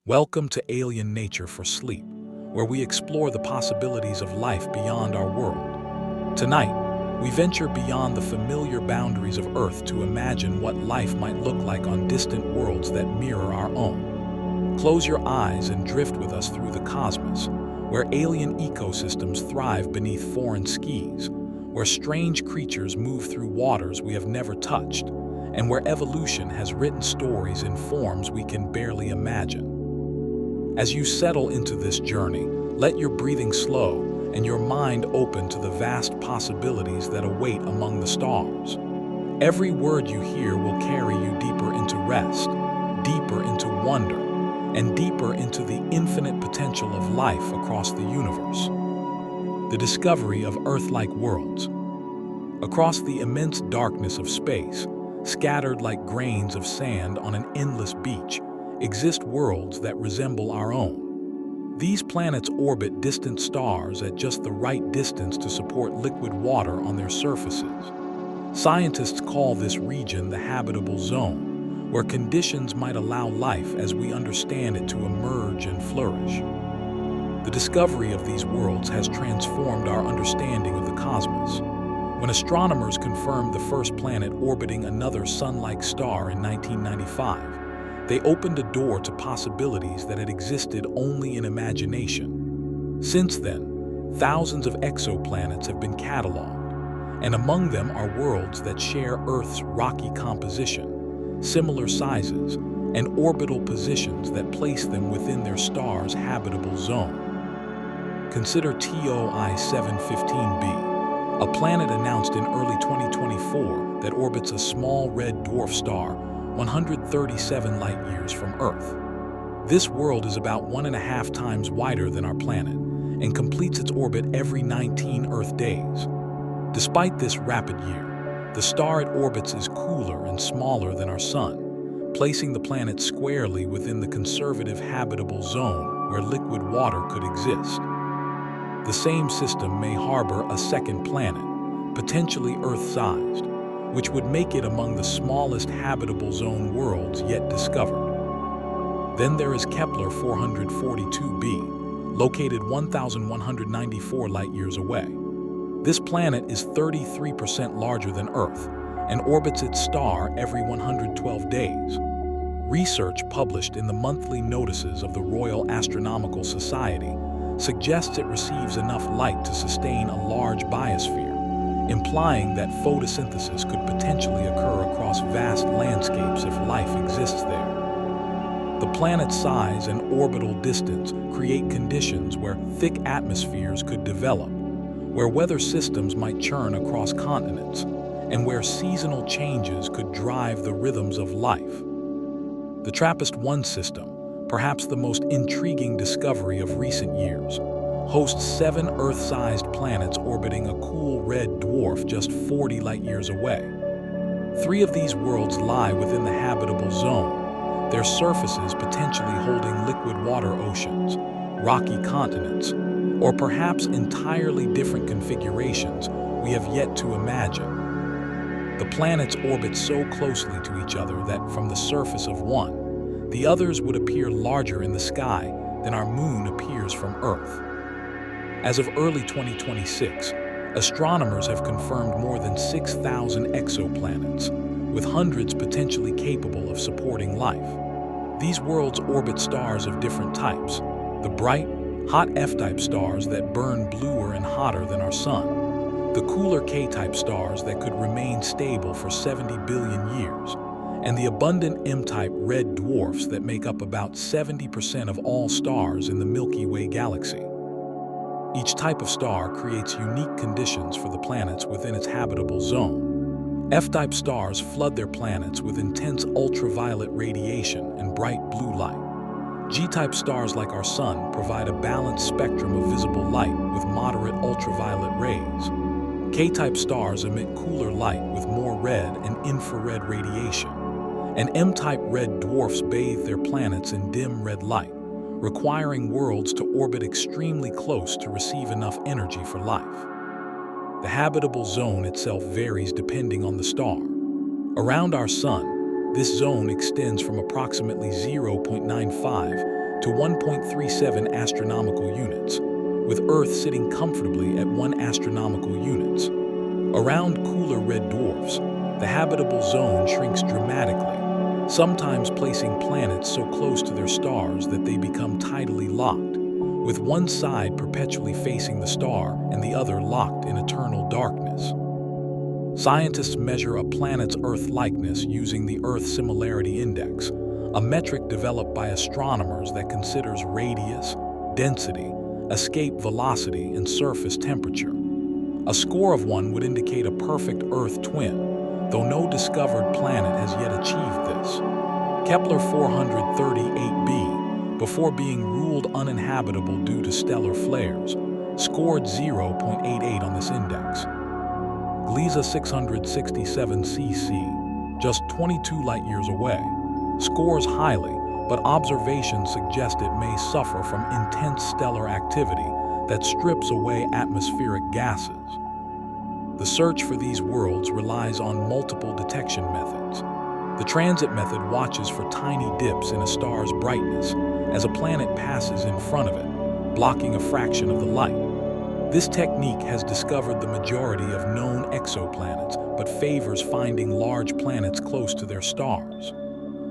Welcome to Alien Nature for Sleep, where we explore the possibilities of life beyond our world. Tonight, we venture beyond the familiar boundaries of Earth to imagine what life might look like on distant worlds that mirror our own. Close your eyes and drift with us through the cosmos, where alien ecosystems thrive beneath foreign skies, where strange creatures move through waters we have never touched, and where evolution has written stories in forms we can barely imagine. As you settle into this journey, let your breathing slow and your mind open to the vast possibilities that await among the stars. Every word you hear will carry you deeper into rest, deeper into wonder, and deeper into the infinite potential of life across the universe. The discovery of Earth-like worlds. Across the immense darkness of space, scattered like grains of sand on an endless beach, exist worlds that resemble our own. These planets orbit distant stars at just the right distance to support liquid water on their surfaces. Scientists call this region the habitable zone, where conditions might allow life as we understand it to emerge and flourish. The discovery of these worlds has transformed our understanding of the cosmos. When astronomers confirmed the first planet orbiting another sun-like star in 1995, they opened a door to possibilities that had existed only in imagination. Since then, thousands of exoplanets have been cataloged, and among them are worlds that share Earth's rocky composition, similar sizes, and orbital positions that place them within their star's habitable zone. Consider TOI 715b, a planet announced in early 2024 that orbits a small red dwarf star 137 light-years from Earth. This world is about 1.5 times wider than our planet and completes its orbit every 19 Earth days. Despite this rapid year, the star it orbits is cooler and smaller than our Sun, placing the planet squarely within the conservative habitable zone where liquid water could exist. The same system may harbor a second planet, potentially Earth-sized, which would make it among the smallest habitable zone worlds yet discovered. Then there is Kepler 442b, located 1,194 light-years away. This planet is 33% larger than Earth and orbits its star every 112 days. Research published in the monthly notices of the Royal Astronomical Society suggests it receives enough light to sustain a large biosphere, implying that photosynthesis could potentially occur across vast landscapes if life exists there. The planet's size and orbital distance create conditions where thick atmospheres could develop, where weather systems might churn across continents, and where seasonal changes could drive the rhythms of life. The TRAPPIST-1 system, perhaps the most intriguing discovery of recent years, hosts 7 Earth-sized planets orbiting a cool red dwarf just 40 light-years away. 3 of these worlds lie within the habitable zone, their surfaces potentially holding liquid water oceans, rocky continents, or perhaps entirely different configurations we have yet to imagine. The planets orbit so closely to each other that from the surface of one, the others would appear larger in the sky than our moon appears from Earth. As of early 2026, astronomers have confirmed more than 6,000 exoplanets, with hundreds potentially capable of supporting life. These worlds orbit stars of different types: the bright, hot F-type stars that burn bluer and hotter than our Sun, the cooler K-type stars that could remain stable for 70 billion years, and the abundant M-type red dwarfs that make up about 70% of all stars in the Milky Way galaxy. Each type of star creates unique conditions for the planets within its habitable zone. F-type stars flood their planets with intense ultraviolet radiation and bright blue light. G-type stars like our Sun provide a balanced spectrum of visible light with moderate ultraviolet rays. K-type stars emit cooler light with more red and infrared radiation. And M-type red dwarfs bathe their planets in dim red light, requiring worlds to orbit extremely close to receive enough energy for life. The habitable zone itself varies depending on the star. Around our Sun, this zone extends from approximately 0.95 to 1.37 astronomical units, with Earth sitting comfortably at 1 astronomical units. Around cooler red dwarfs, the habitable zone shrinks dramatically, sometimes placing planets so close to their stars that they become tidally locked, with one side perpetually facing the star and the other locked in eternal darkness. Scientists measure a planet's Earth-likeness using the Earth Similarity Index, a metric developed by astronomers that considers radius, density, escape velocity, and surface temperature. A score of 1 would indicate a perfect Earth twin, though no discovered planet has yet achieved this. Kepler 438b, before being ruled uninhabitable due to stellar flares, scored 0.88 on this index. Gliese 667cc, just 22 light-years away, scores highly, but observations suggest it may suffer from intense stellar activity that strips away atmospheric gases. The search for these worlds relies on multiple detection methods. The transit method watches for tiny dips in a star's brightness as a planet passes in front of it, blocking a fraction of the light. This technique has discovered the majority of known exoplanets, but favors finding large planets close to their stars.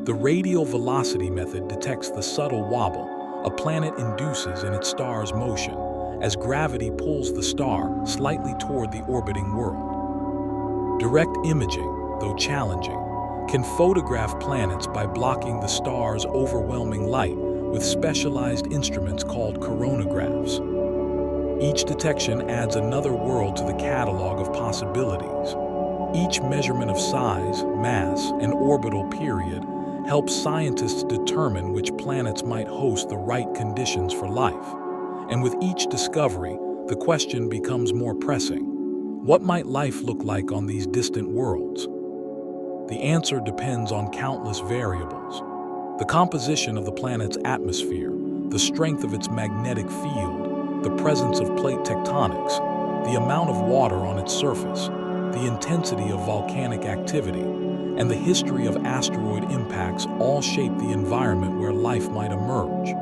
The radial velocity method detects the subtle wobble a planet induces in its star's motion as gravity pulls the star slightly toward the orbiting world. Direct imaging, though challenging, can photograph planets by blocking the star's overwhelming light with specialized instruments called coronagraphs. Each detection adds another world to the catalog of possibilities. Each measurement of size, mass, and orbital period helps scientists determine which planets might host the right conditions for life. And with each discovery, the question becomes more pressing. What might life look like on these distant worlds? The answer depends on countless variables. The composition of the planet's atmosphere, the strength of its magnetic field, the presence of plate tectonics, the amount of water on its surface, the intensity of volcanic activity, and the history of asteroid impacts all shape the environment where life might emerge.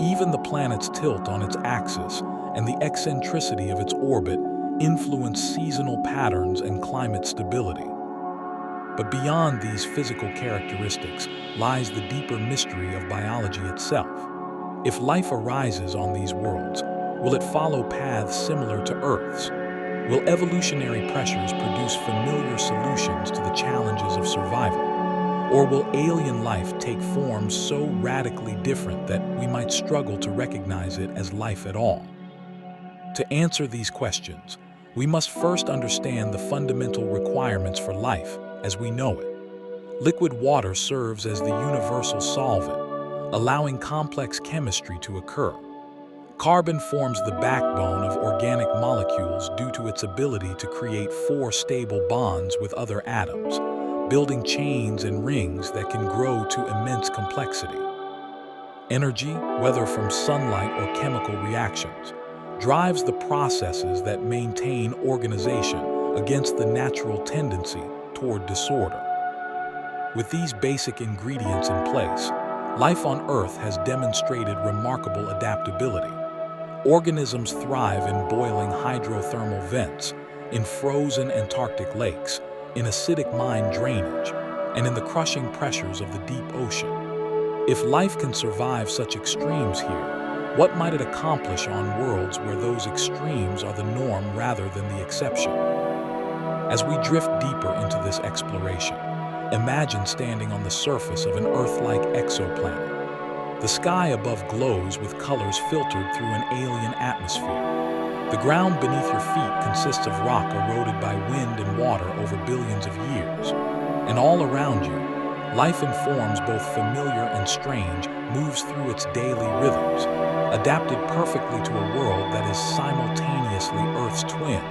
Even the planet's tilt on its axis and the eccentricity of its orbit influence seasonal patterns and climate stability. But beyond these physical characteristics lies the deeper mystery of biology itself. If life arises on these worlds, will it follow paths similar to Earth's? Will evolutionary pressures produce familiar solutions to the challenges of survival? Or will alien life take forms so radically different that we might struggle to recognize it as life at all? To answer these questions, we must first understand the fundamental requirements for life as we know it. Liquid water serves as the universal solvent, allowing complex chemistry to occur. Carbon forms the backbone of organic molecules due to its ability to create 4 stable bonds with other atoms, building chains and rings that can grow to immense complexity. Energy, whether from sunlight or chemical reactions, drives the processes that maintain organization against the natural tendency toward disorder. With these basic ingredients in place, life on Earth has demonstrated remarkable adaptability. Organisms thrive in boiling hydrothermal vents, in frozen Antarctic lakes, in acidic mine drainage, and in the crushing pressures of the deep ocean. If life can survive such extremes here, what might it accomplish on worlds where those extremes are the norm rather than the exception? As we drift deeper into this exploration, imagine standing on the surface of an Earth-like exoplanet. The sky above glows with colors filtered through an alien atmosphere. The ground beneath your feet consists of rock eroded by wind and water over billions of years. And all around you, life in forms both familiar and strange moves through its daily rhythms, adapted perfectly to a world that is simultaneously Earth's twin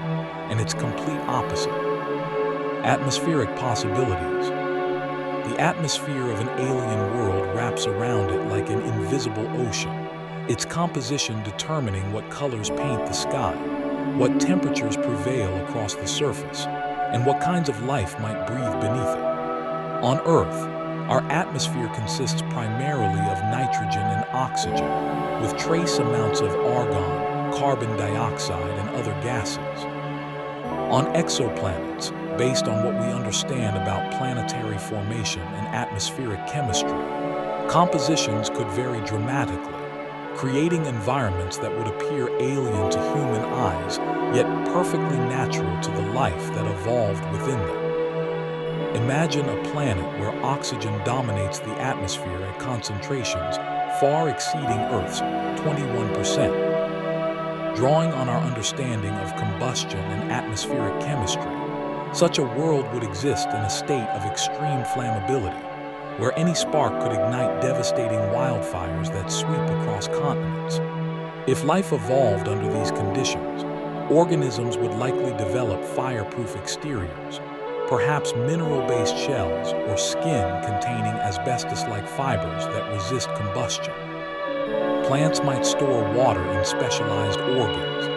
and its complete opposite. Atmospheric possibilities. The atmosphere of an alien world wraps around it like an invisible ocean, its composition determining what colors paint the sky, what temperatures prevail across the surface, and what kinds of life might breathe beneath it. On Earth, Our atmosphere consists primarily of nitrogen and oxygen, with trace amounts of argon, carbon dioxide, and other gases. On exoplanets, based on what we understand about planetary formation and atmospheric chemistry, compositions could vary dramatically, creating environments that would appear alien to human eyes, yet perfectly natural to the life that evolved within them. Imagine a planet where oxygen dominates the atmosphere at concentrations far exceeding Earth's 21%. Drawing on our understanding of combustion and atmospheric chemistry, such a world would exist in a state of extreme flammability, where any spark could ignite devastating wildfires that sweep across continents. If life evolved under these conditions, organisms would likely develop fireproof exteriors, perhaps mineral-based shells or skin containing asbestos-like fibers that resist combustion. Plants might store water in specialized organs,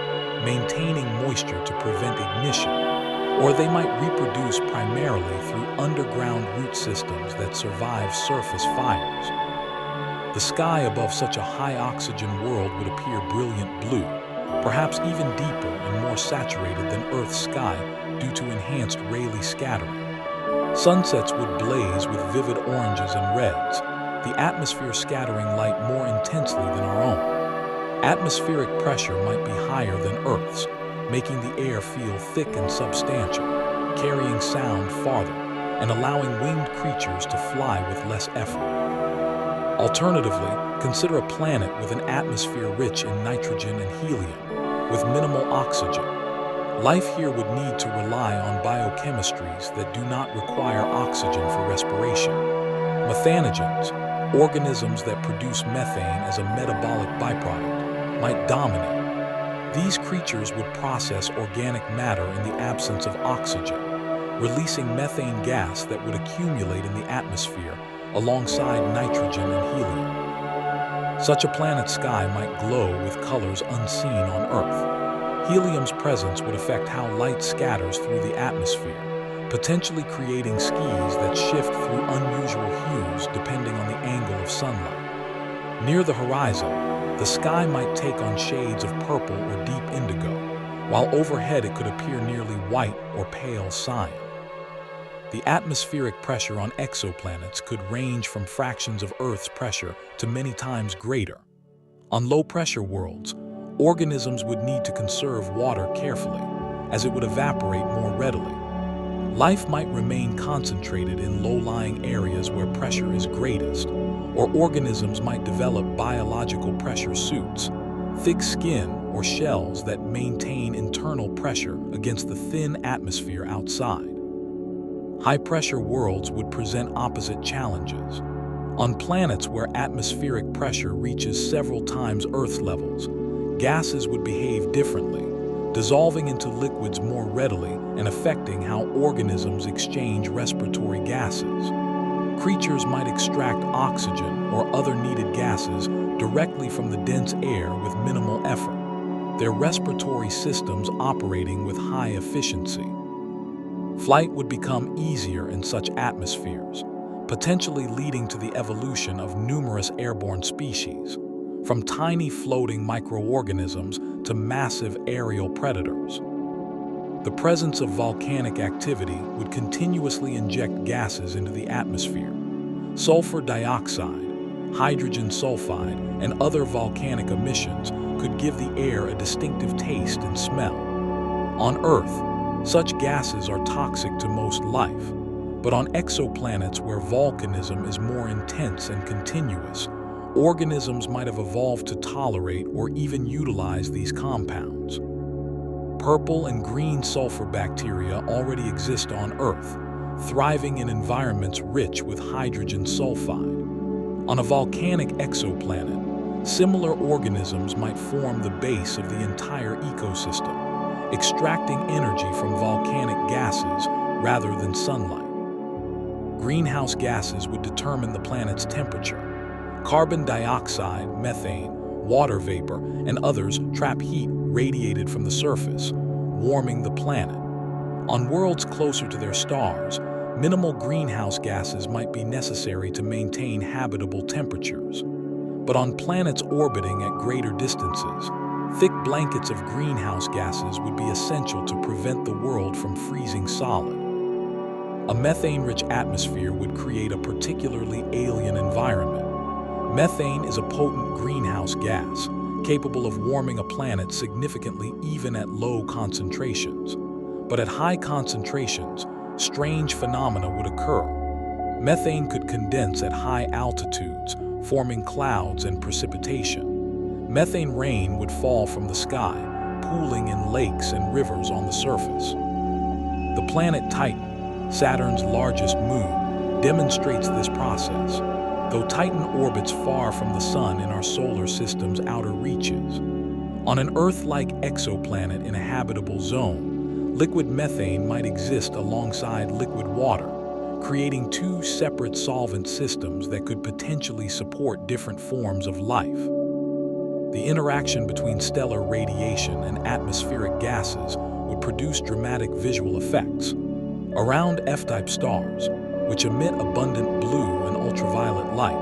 maintaining moisture to prevent ignition, or they might reproduce primarily through underground root systems that survive surface fires. The sky above such a high-oxygen world would appear brilliant blue, perhaps even deeper and more saturated than Earth's sky due to enhanced Rayleigh scattering. Sunsets would blaze with vivid oranges and reds, the atmosphere scattering light more intensely than our own. Atmospheric pressure might be higher than Earth's, making the air feel thick and substantial, carrying sound farther, and allowing winged creatures to fly with less effort. Alternatively, consider a planet with an atmosphere rich in nitrogen and helium, with minimal oxygen. Life here would need to rely on biochemistries that do not require oxygen for respiration. Methanogens, organisms that produce methane as a metabolic byproduct, might dominate. These creatures would process organic matter in the absence of oxygen, releasing methane gas that would accumulate in the atmosphere alongside nitrogen and helium. Such a planet's sky might glow with colors unseen on Earth. Helium's presence would affect how light scatters through the atmosphere, potentially creating skies that shift through unusual hues depending on the angle of sunlight. Near the horizon, the sky might take on shades of purple or deep indigo, while overhead it could appear nearly white or pale cyan. The atmospheric pressure on exoplanets could range from fractions of Earth's pressure to many times greater. On low-pressure worlds, organisms would need to conserve water carefully, as it would evaporate more readily. Life might remain concentrated in low-lying areas where pressure is greatest, or organisms might develop biological pressure suits, thick skin or shells that maintain internal pressure against the thin atmosphere outside. High-pressure worlds would present opposite challenges. On planets where atmospheric pressure reaches several times Earth's levels, gases would behave differently, dissolving into liquids more readily and affecting how organisms exchange respiratory gases. Creatures might extract oxygen or other needed gases directly from the dense air with minimal effort, their respiratory systems operating with high efficiency. Flight would become easier in such atmospheres, potentially leading to the evolution of numerous airborne species, from tiny floating microorganisms to massive aerial predators. The presence of volcanic activity would continuously inject gases into the atmosphere. Sulfur dioxide, hydrogen sulfide, and other volcanic emissions could give the air a distinctive taste and smell. On Earth, such gases are toxic to most life, but on exoplanets where volcanism is more intense and continuous, organisms might have evolved to tolerate or even utilize these compounds. Purple and green sulfur bacteria already exist on Earth, thriving in environments rich with hydrogen sulfide. On a volcanic exoplanet, similar organisms might form the base of the entire ecosystem, extracting energy from volcanic gases rather than sunlight. Greenhouse gases would determine the planet's temperature. Carbon dioxide, methane, water vapor, and others trap heat radiated from the surface, warming the planet. On worlds closer to their stars, Minimal greenhouse gases might be necessary to maintain habitable temperatures. But on planets orbiting at greater distances, thick blankets of greenhouse gases would be essential to prevent the world from freezing solid. A methane-rich atmosphere would create a particularly alien environment. Methane is a potent greenhouse gas, capable of warming a planet significantly even at low concentrations. But at high concentrations, strange phenomena would occur. Methane could condense at high altitudes, forming clouds and precipitation. Methane rain would fall from the sky, pooling in lakes and rivers on the surface. The planet Titan, Saturn's largest moon, demonstrates this process, though Titan orbits far from the Sun in our solar system's outer reaches. On an Earth-like exoplanet in a habitable zone, liquid methane might exist alongside liquid water, creating two separate solvent systems that could potentially support different forms of life. The interaction between stellar radiation and atmospheric gases would produce dramatic visual effects. Around F-type stars, which emit abundant blue and ultraviolet light,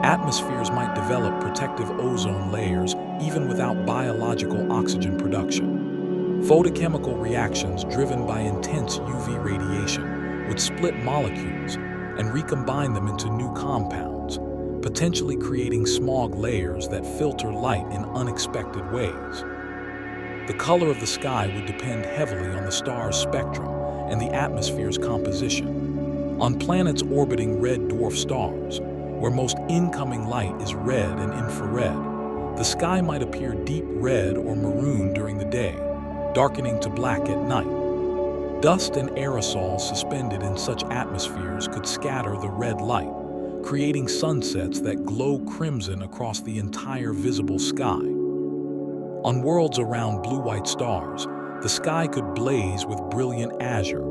atmospheres might develop protective ozone layers even without biological oxygen production. Photochemical reactions driven by intense UV radiation would split molecules and recombine them into new compounds, potentially creating smog layers that filter light in unexpected ways. The color of the sky would depend heavily on the star's spectrum and the atmosphere's composition. On planets orbiting red dwarf stars, where most incoming light is red and infrared, the sky might appear deep red or maroon during the day, darkening to black at night. Dust and aerosols suspended in such atmospheres could scatter the red light, creating sunsets that glow crimson across the entire visible sky. On worlds around blue-white stars, the sky could blaze with brilliant azure,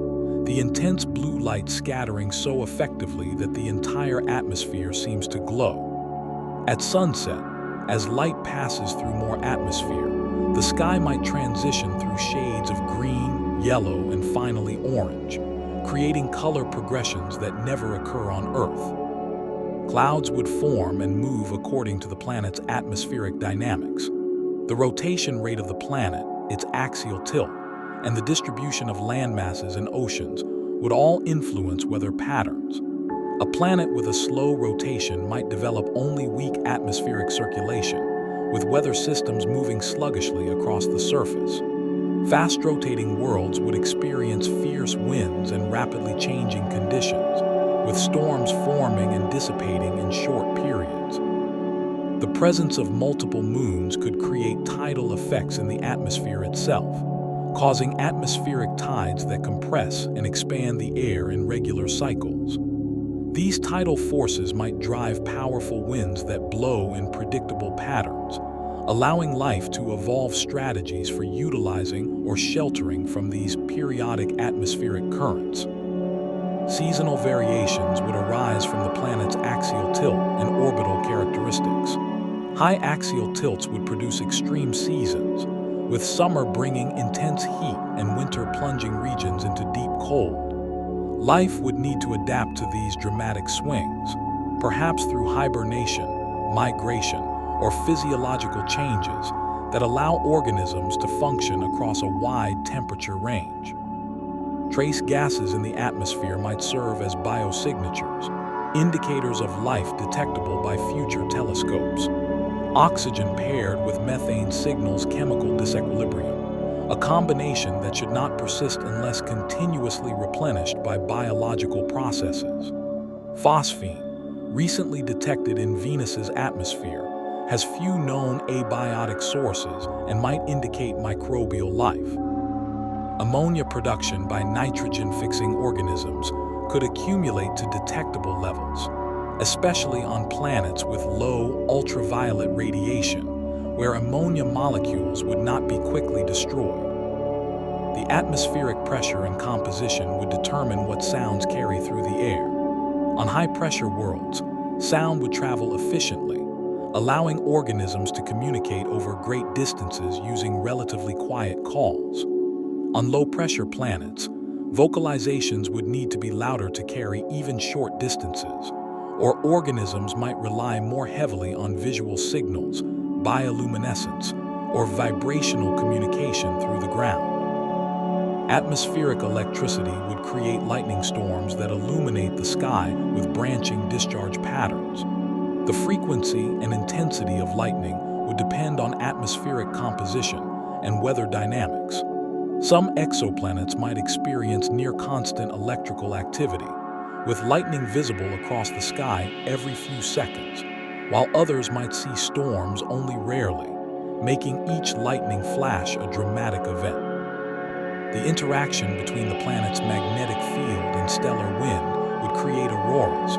the intense blue light scattering so effectively that the entire atmosphere seems to glow. At sunset, as light passes through more atmosphere, the sky might transition through shades of green, yellow, and finally orange, creating color progressions that never occur on Earth. Clouds would form and move according to the planet's atmospheric dynamics. The rotation rate of the planet, its axial tilt, and the distribution of land masses and oceans would all influence weather patterns. A planet with a slow rotation might develop only weak atmospheric circulation, with weather systems moving sluggishly across the surface. Fast-rotating worlds would experience fierce winds and rapidly changing conditions, with storms forming and dissipating in short periods. The presence of multiple moons could create tidal effects in the atmosphere itself, causing atmospheric tides that compress and expand the air in regular cycles. These tidal forces might drive powerful winds that blow in predictable patterns, allowing life to evolve strategies for utilizing or sheltering from these periodic atmospheric currents. Seasonal variations would arise from the planet's axial tilt and orbital characteristics. High axial tilts would produce extreme seasons, with summer bringing intense heat and winter plunging regions into deep cold. Life would need to adapt to these dramatic swings, perhaps through hibernation, migration, or physiological changes that allow organisms to function across a wide temperature range. Trace gases in the atmosphere might serve as biosignatures, indicators of life detectable by future telescopes. Oxygen paired with methane signals chemical disequilibrium, a combination that should not persist unless continuously replenished by biological processes. Phosphine, recently detected in Venus's atmosphere, has few known abiotic sources and might indicate microbial life. Ammonia production by nitrogen-fixing organisms could accumulate to detectable levels, especially on planets with low ultraviolet radiation, where ammonia molecules would not be quickly destroyed. The atmospheric pressure and composition would determine what sounds carry through the air. On high-pressure worlds, sound would travel efficiently, allowing organisms to communicate over great distances using relatively quiet calls. On low-pressure planets, Vocalizations would need to be louder to carry even short distances, or organisms might rely more heavily on visual signals, bioluminescence, or vibrational communication through the ground. Atmospheric electricity would create lightning storms that illuminate the sky with branching discharge patterns. The frequency and intensity of lightning would depend on atmospheric composition and weather dynamics. Some exoplanets might experience near-constant electrical activity, with lightning visible across the sky every few seconds, while others might see storms only rarely, making each lightning flash a dramatic event. The interaction between the planet's magnetic field and stellar wind would create auroras,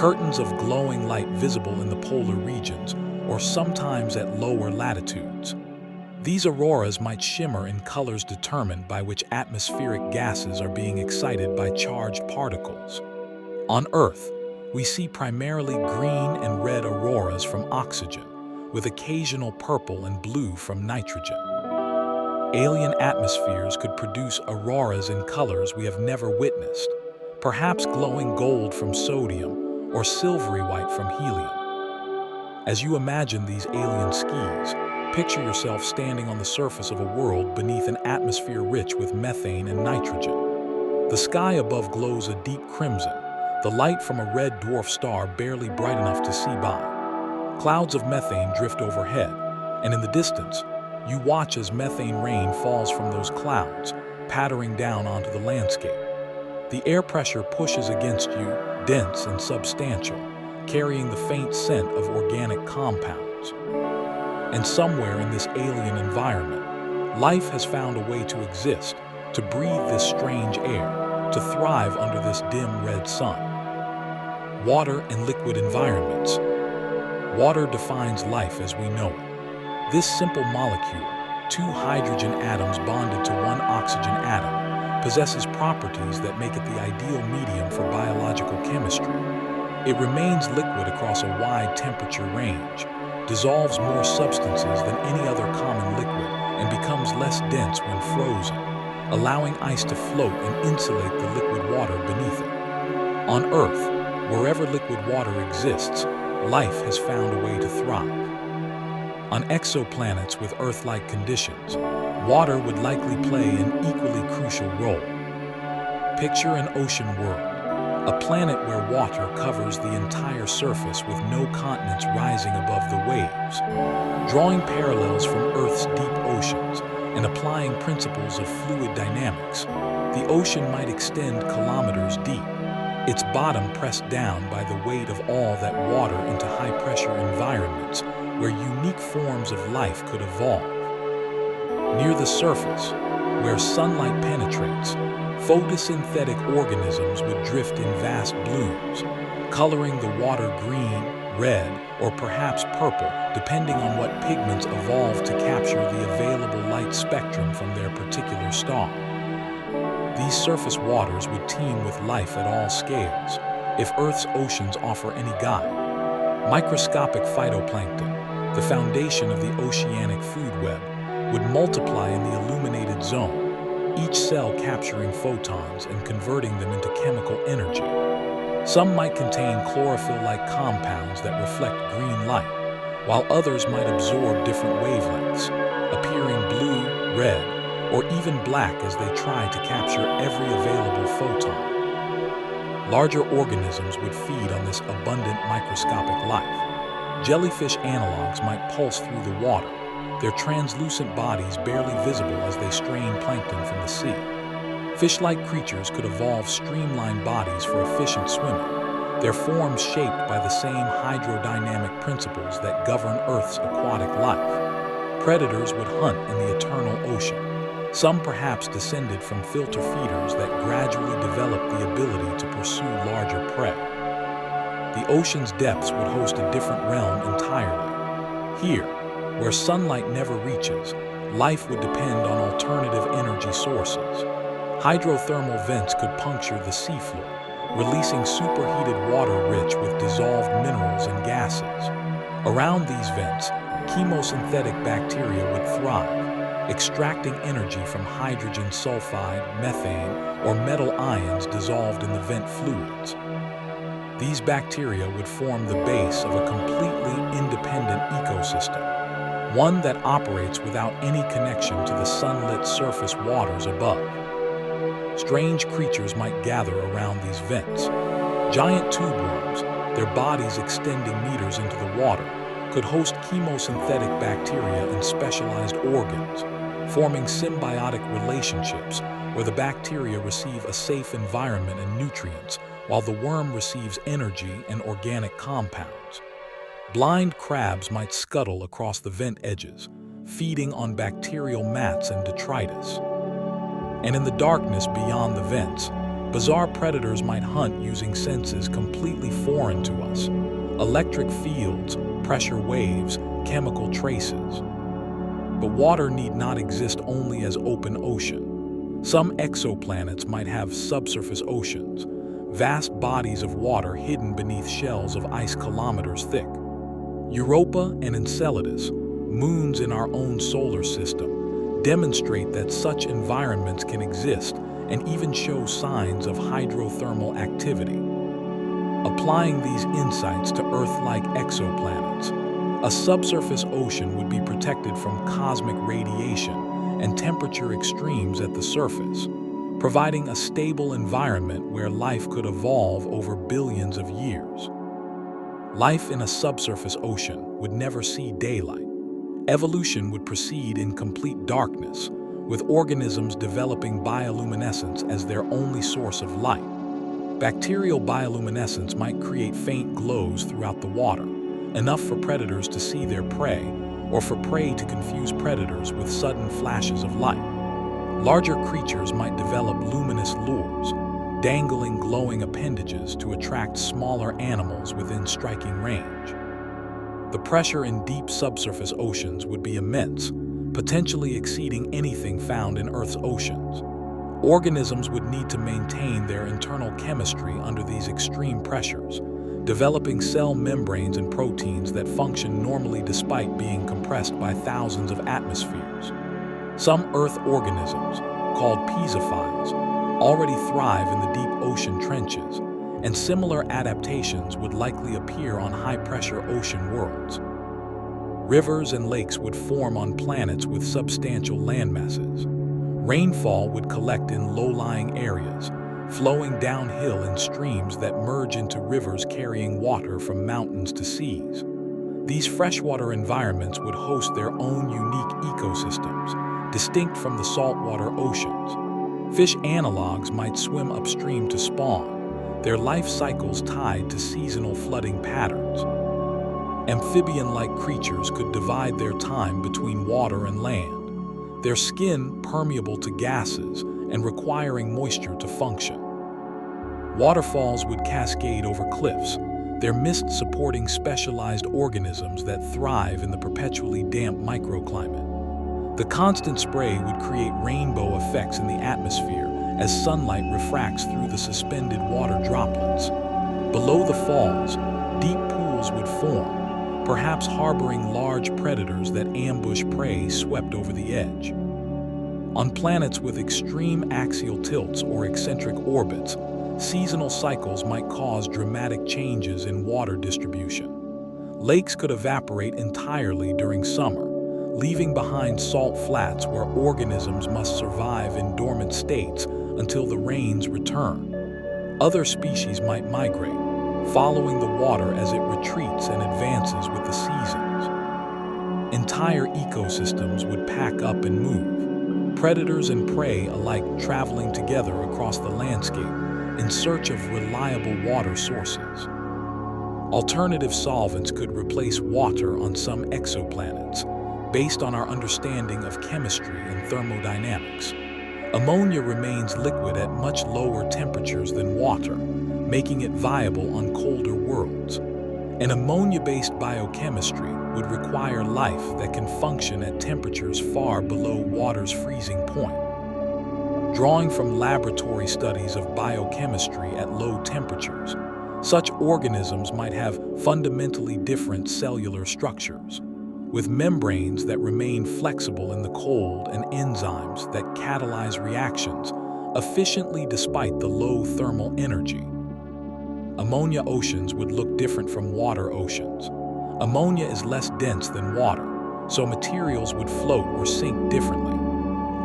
curtains of glowing light visible in the polar regions or sometimes at lower latitudes. These auroras might shimmer in colors determined by which atmospheric gases are being excited by charged particles. On Earth, we see primarily green and red auroras from oxygen, with occasional purple and blue from nitrogen. Alien atmospheres could produce auroras in colors we have never witnessed, perhaps glowing gold from sodium or silvery white from helium. As you imagine these alien skis, picture yourself standing on the surface of a world beneath an atmosphere rich with methane and nitrogen. The sky above glows a deep crimson, the light from a red dwarf star barely bright enough to see by. Clouds of methane drift overhead, and in the distance, you watch as methane rain falls from those clouds, pattering down onto the landscape. The air pressure pushes against you, dense and substantial, carrying the faint scent of organic compounds. And somewhere in this alien environment, life has found a way to exist, to breathe this strange air, to thrive under this dim red sun. Water and liquid environments. Water defines life as we know it. This simple molecule, two hydrogen atoms bonded to one oxygen atom, possesses properties that make it the ideal medium for biological chemistry. It remains liquid across a wide temperature range, dissolves more substances than any other common liquid, and becomes less dense when frozen, allowing ice to float and insulate the liquid water beneath it. On Earth, wherever liquid water exists, life has found a way to thrive. On exoplanets with Earth-like conditions, water would likely play an equally crucial role. Picture an ocean world, a planet where water covers the entire surface with no continents rising above the waves. Drawing parallels from Earth's deep oceans and applying principles of fluid dynamics, the ocean might extend kilometers deep, its bottom pressed down by the weight of all that water into high-pressure environments where unique forms of life could evolve. Near the surface, where sunlight penetrates, photosynthetic organisms would drift in vast blooms, coloring the water green, red, or perhaps purple, depending on what pigments evolved to capture the available light spectrum from their particular star. These surface waters would teem with life at all scales, if Earth's oceans offer any guide. Microscopic phytoplankton, the foundation of the oceanic food web, would multiply in the illuminated zone, each cell capturing photons and converting them into chemical energy. Some might contain chlorophyll-like compounds that reflect green light, while others might absorb different wavelengths, appearing blue, red, or even black as they try to capture every available photon. Larger organisms would feed on this abundant microscopic life. Jellyfish analogs might pulse through the water, their translucent bodies barely visible as they strain plankton from the sea. Fish-like creatures could evolve streamlined bodies for efficient swimming, their forms shaped by the same hydrodynamic principles that govern Earth's aquatic life. Predators would hunt in the eternal ocean, some perhaps descended from filter feeders that gradually developed the ability to pursue larger prey. The ocean's depths would host a different realm entirely. Here, where sunlight never reaches, life would depend on alternative energy sources. Hydrothermal vents could puncture the seafloor, releasing superheated water rich with dissolved minerals and gases. Around these vents, chemosynthetic bacteria would thrive, extracting energy from hydrogen sulfide, methane, or metal ions dissolved in the vent fluids. These bacteria would form the base of a completely independent ecosystem, one that operates without any connection to the sunlit surface waters above. Strange creatures might gather around these vents. Giant tube worms, their bodies extending meters into the water, could host chemosynthetic bacteria in specialized organs, forming symbiotic relationships where the bacteria receive a safe environment and nutrients, while the worm receives energy and organic compounds. Blind crabs might scuttle across the vent edges, feeding on bacterial mats and detritus. And in the darkness beyond the vents, bizarre predators might hunt using senses completely foreign to us: electric fields, pressure waves, chemical traces. But water need not exist only as open ocean. Some exoplanets might have subsurface oceans, vast bodies of water hidden beneath shells of ice kilometers thick. Europa and Enceladus, moons in our own solar system, demonstrate that such environments can exist and even show signs of hydrothermal activity. Applying these insights to Earth-like exoplanets, a subsurface ocean would be protected from cosmic radiation and temperature extremes at the surface, providing a stable environment where life could evolve over billions of years. Life in a subsurface ocean would never see daylight. Evolution would proceed in complete darkness, with organisms developing bioluminescence as their only source of light. Bacterial bioluminescence might create faint glows throughout the water, enough for predators to see their prey, or for prey to confuse predators with sudden flashes of light. Larger creatures might develop luminous lures, dangling glowing appendages to attract smaller animals within striking range. The pressure in deep subsurface oceans would be immense, potentially exceeding anything found in Earth's oceans. Organisms would need to maintain their internal chemistry under these extreme pressures, developing cell membranes and proteins that function normally despite being compressed by thousands of atmospheres. Some Earth organisms, called piezophiles, already thrive in the deep ocean trenches, and similar adaptations would likely appear on high-pressure ocean worlds. Rivers and lakes would form on planets with substantial landmasses. Rainfall would collect in low-lying areas, flowing downhill in streams that merge into rivers carrying water from mountains to seas. These freshwater environments would host their own unique ecosystems, distinct from the saltwater oceans. Fish analogs might swim upstream to spawn, their life cycles tied to seasonal flooding patterns. Amphibian-like creatures could divide their time between water and land, their skin permeable to gases and requiring moisture to function. Waterfalls would cascade over cliffs, their mist supporting specialized organisms that thrive in the perpetually damp microclimate. The constant spray would create rainbow effects in the atmosphere as sunlight refracts through the suspended water droplets. Below the falls, deep pools would form, perhaps harboring large predators that ambush prey swept over the edge. On planets with extreme axial tilts or eccentric orbits, seasonal cycles might cause dramatic changes in water distribution. Lakes could evaporate entirely during summer, leaving behind salt flats where organisms must survive in dormant states until the rains return. Other species might migrate, following the water as it retreats and advances with the seasons. Entire ecosystems would pack up and move, predators and prey alike traveling together across the landscape in search of reliable water sources. Alternative solvents could replace water on some exoplanets, based on our understanding of chemistry and thermodynamics. Ammonia remains liquid at much lower temperatures than water, making it viable on colder worlds. An ammonia-based biochemistry would require life that can function at temperatures far below water's freezing point. Drawing from laboratory studies of biochemistry at low temperatures, such organisms might have fundamentally different cellular structures. with membranes that remain flexible in the cold and enzymes that catalyze reactions efficiently despite the low thermal energy. Ammonia oceans would look different from water oceans. Ammonia is less dense than water, so materials would float or sink differently.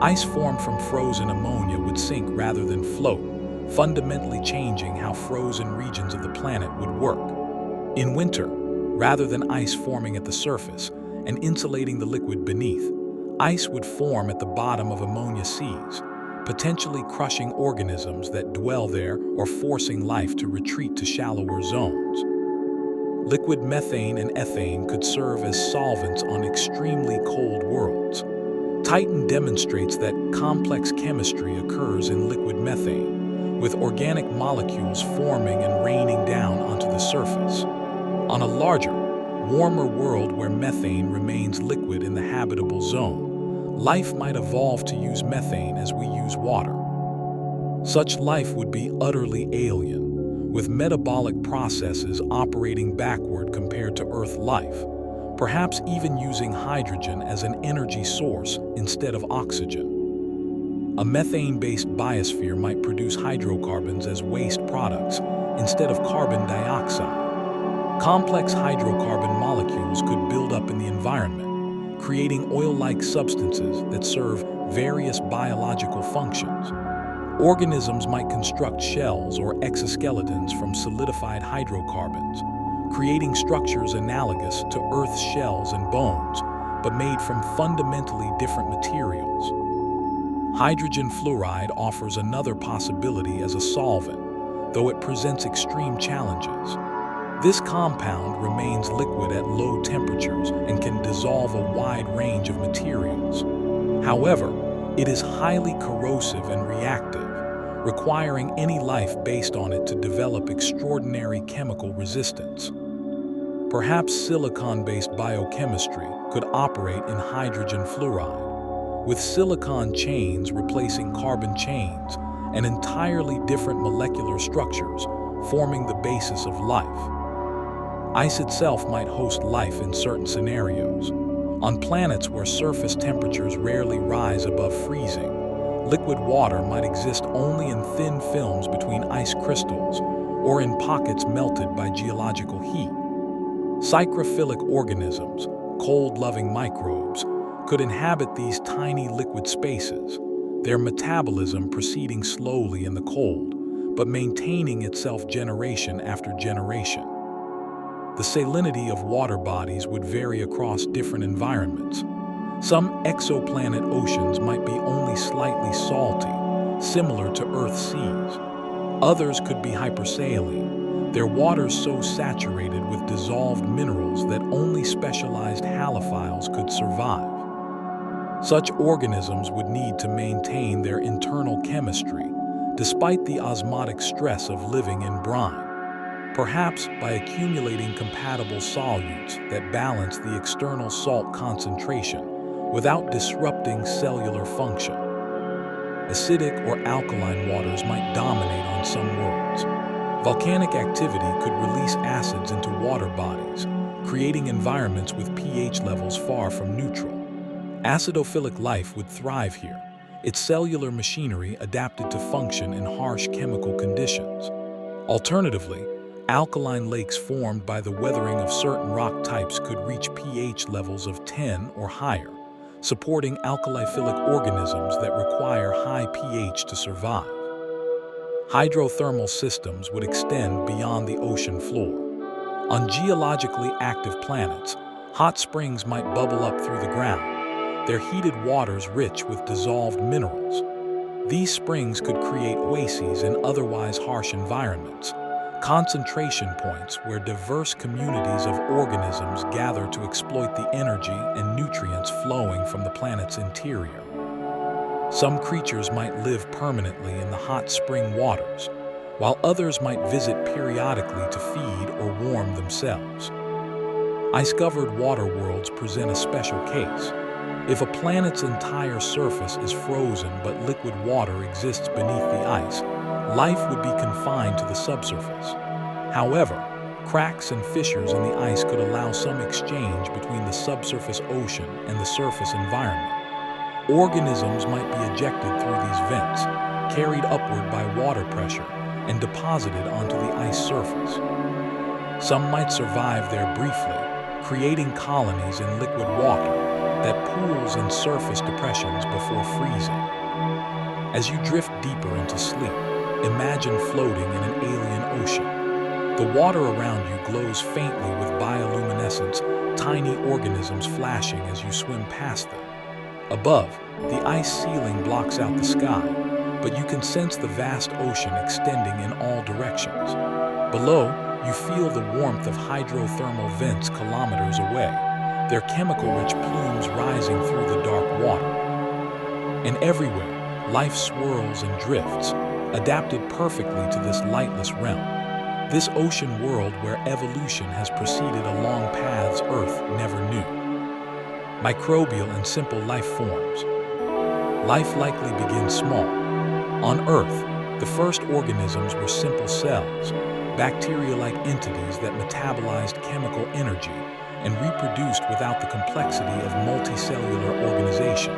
Ice formed from frozen ammonia would sink rather than float, fundamentally changing how frozen regions of the planet would work. In winter, rather than ice forming at the surface and insulating the liquid beneath, ice would form at the bottom of ammonia seas, potentially crushing organisms that dwell there or forcing life to retreat to shallower zones. Liquid methane and ethane could serve as solvents on extremely cold worlds. Titan demonstrates that complex chemistry occurs in liquid methane, with organic molecules forming and raining down onto the surface. On a larger, warmer world where methane remains liquid in the habitable zone, life might evolve to use methane as we use water. Such life would be utterly alien, with metabolic processes operating backward compared to Earth life, perhaps even using hydrogen as an energy source instead of oxygen. A methane-based biosphere might produce hydrocarbons as waste products instead of carbon dioxide. Complex hydrocarbon molecules could build up in the environment, creating oil-like substances that serve various biological functions. Organisms might construct shells or exoskeletons from solidified hydrocarbons, creating structures analogous to Earth's shells and bones, but made from fundamentally different materials. Hydrogen fluoride offers another possibility as a solvent, though it presents extreme challenges. This compound remains liquid at low temperatures and can dissolve a wide range of materials. However, it is highly corrosive and reactive, requiring any life based on it to develop extraordinary chemical resistance. Perhaps silicon-based biochemistry could operate in hydrogen fluoride, with silicon chains replacing carbon chains and entirely different molecular structures forming the basis of life. Ice itself might host life in certain scenarios. On planets where surface temperatures rarely rise above freezing, liquid water might exist only in thin films between ice crystals or in pockets melted by geological heat. Psychrophilic organisms, cold-loving microbes, could inhabit these tiny liquid spaces, their metabolism proceeding slowly in the cold, but maintaining itself generation after generation. The salinity of water bodies would vary across different environments. Some exoplanet oceans might be only slightly salty, similar to Earth's seas. Others could be hypersaline, their waters so saturated with dissolved minerals that only specialized halophiles could survive. Such organisms would need to maintain their internal chemistry, despite the osmotic stress of living in brine, perhaps by accumulating compatible solutes that balance the external salt concentration without disrupting cellular function. Acidic or alkaline waters might dominate on some worlds. Volcanic activity could release acids into water bodies, creating environments with pH levels far from neutral. Acidophilic life would thrive here, its cellular machinery adapted to function in harsh chemical conditions. Alternatively, alkaline lakes formed by the weathering of certain rock types could reach pH levels of 10 or higher, supporting alkaliphilic organisms that require high pH to survive. Hydrothermal systems would extend beyond the ocean floor. On geologically active planets, hot springs might bubble up through the ground, their heated waters rich with dissolved minerals. These springs could create oases in otherwise harsh environments, concentration points where diverse communities of organisms gather to exploit the energy and nutrients flowing from the planet's interior. Some creatures might live permanently in the hot spring waters, while others might visit periodically to feed or warm themselves. Ice-covered water worlds present a special case. If a planet's entire surface is frozen but liquid water exists beneath the ice, life would be confined to the subsurface. However, Cracks and fissures in the ice could allow some exchange between the subsurface ocean and the surface environment. Organisms might be ejected through these vents, carried upward by water pressure, and deposited onto the ice surface. Some might survive there briefly, creating colonies in liquid water that pools in surface depressions before freezing. As you drift deeper into sleep, imagine floating in an alien ocean. The water around you glows faintly with bioluminescence, tiny organisms flashing as you swim past them. Above, the ice ceiling blocks out the sky, but you can sense the vast ocean extending in all directions. Below, you feel the warmth of hydrothermal vents kilometers away, their chemical-rich plumes rising through the dark water. And everywhere, life swirls and drifts, adapted perfectly to this lightless realm. This ocean world where evolution has proceeded along paths Earth never knew. Microbial and simple life forms. Life likely begins small. On Earth, the first organisms were simple cells, bacteria-like entities that metabolized chemical energy and reproduced without the complexity of multicellular organization.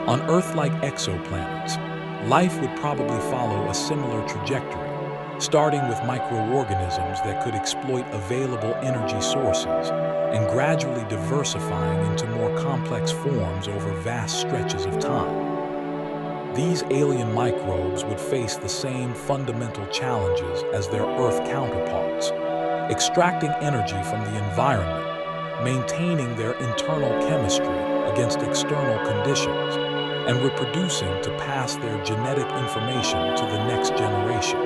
On Earth-like exoplanets, life would probably follow a similar trajectory, starting with microorganisms that could exploit available energy sources and gradually diversifying into more complex forms over vast stretches of time. These alien microbes would face the same fundamental challenges as their Earth counterparts, extracting energy from the environment, maintaining their internal chemistry against external conditions, and reproducing to pass their genetic information to the next generation.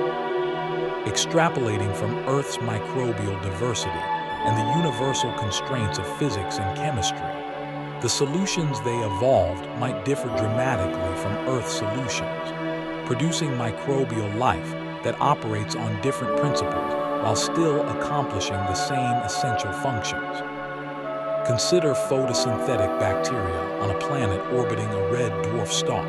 Extrapolating from Earth's microbial diversity and the universal constraints of physics and chemistry, the solutions they evolved might differ dramatically from Earth's solutions, producing microbial life that operates on different principles while still accomplishing the same essential functions. Consider photosynthetic bacteria on a planet orbiting a red dwarf star.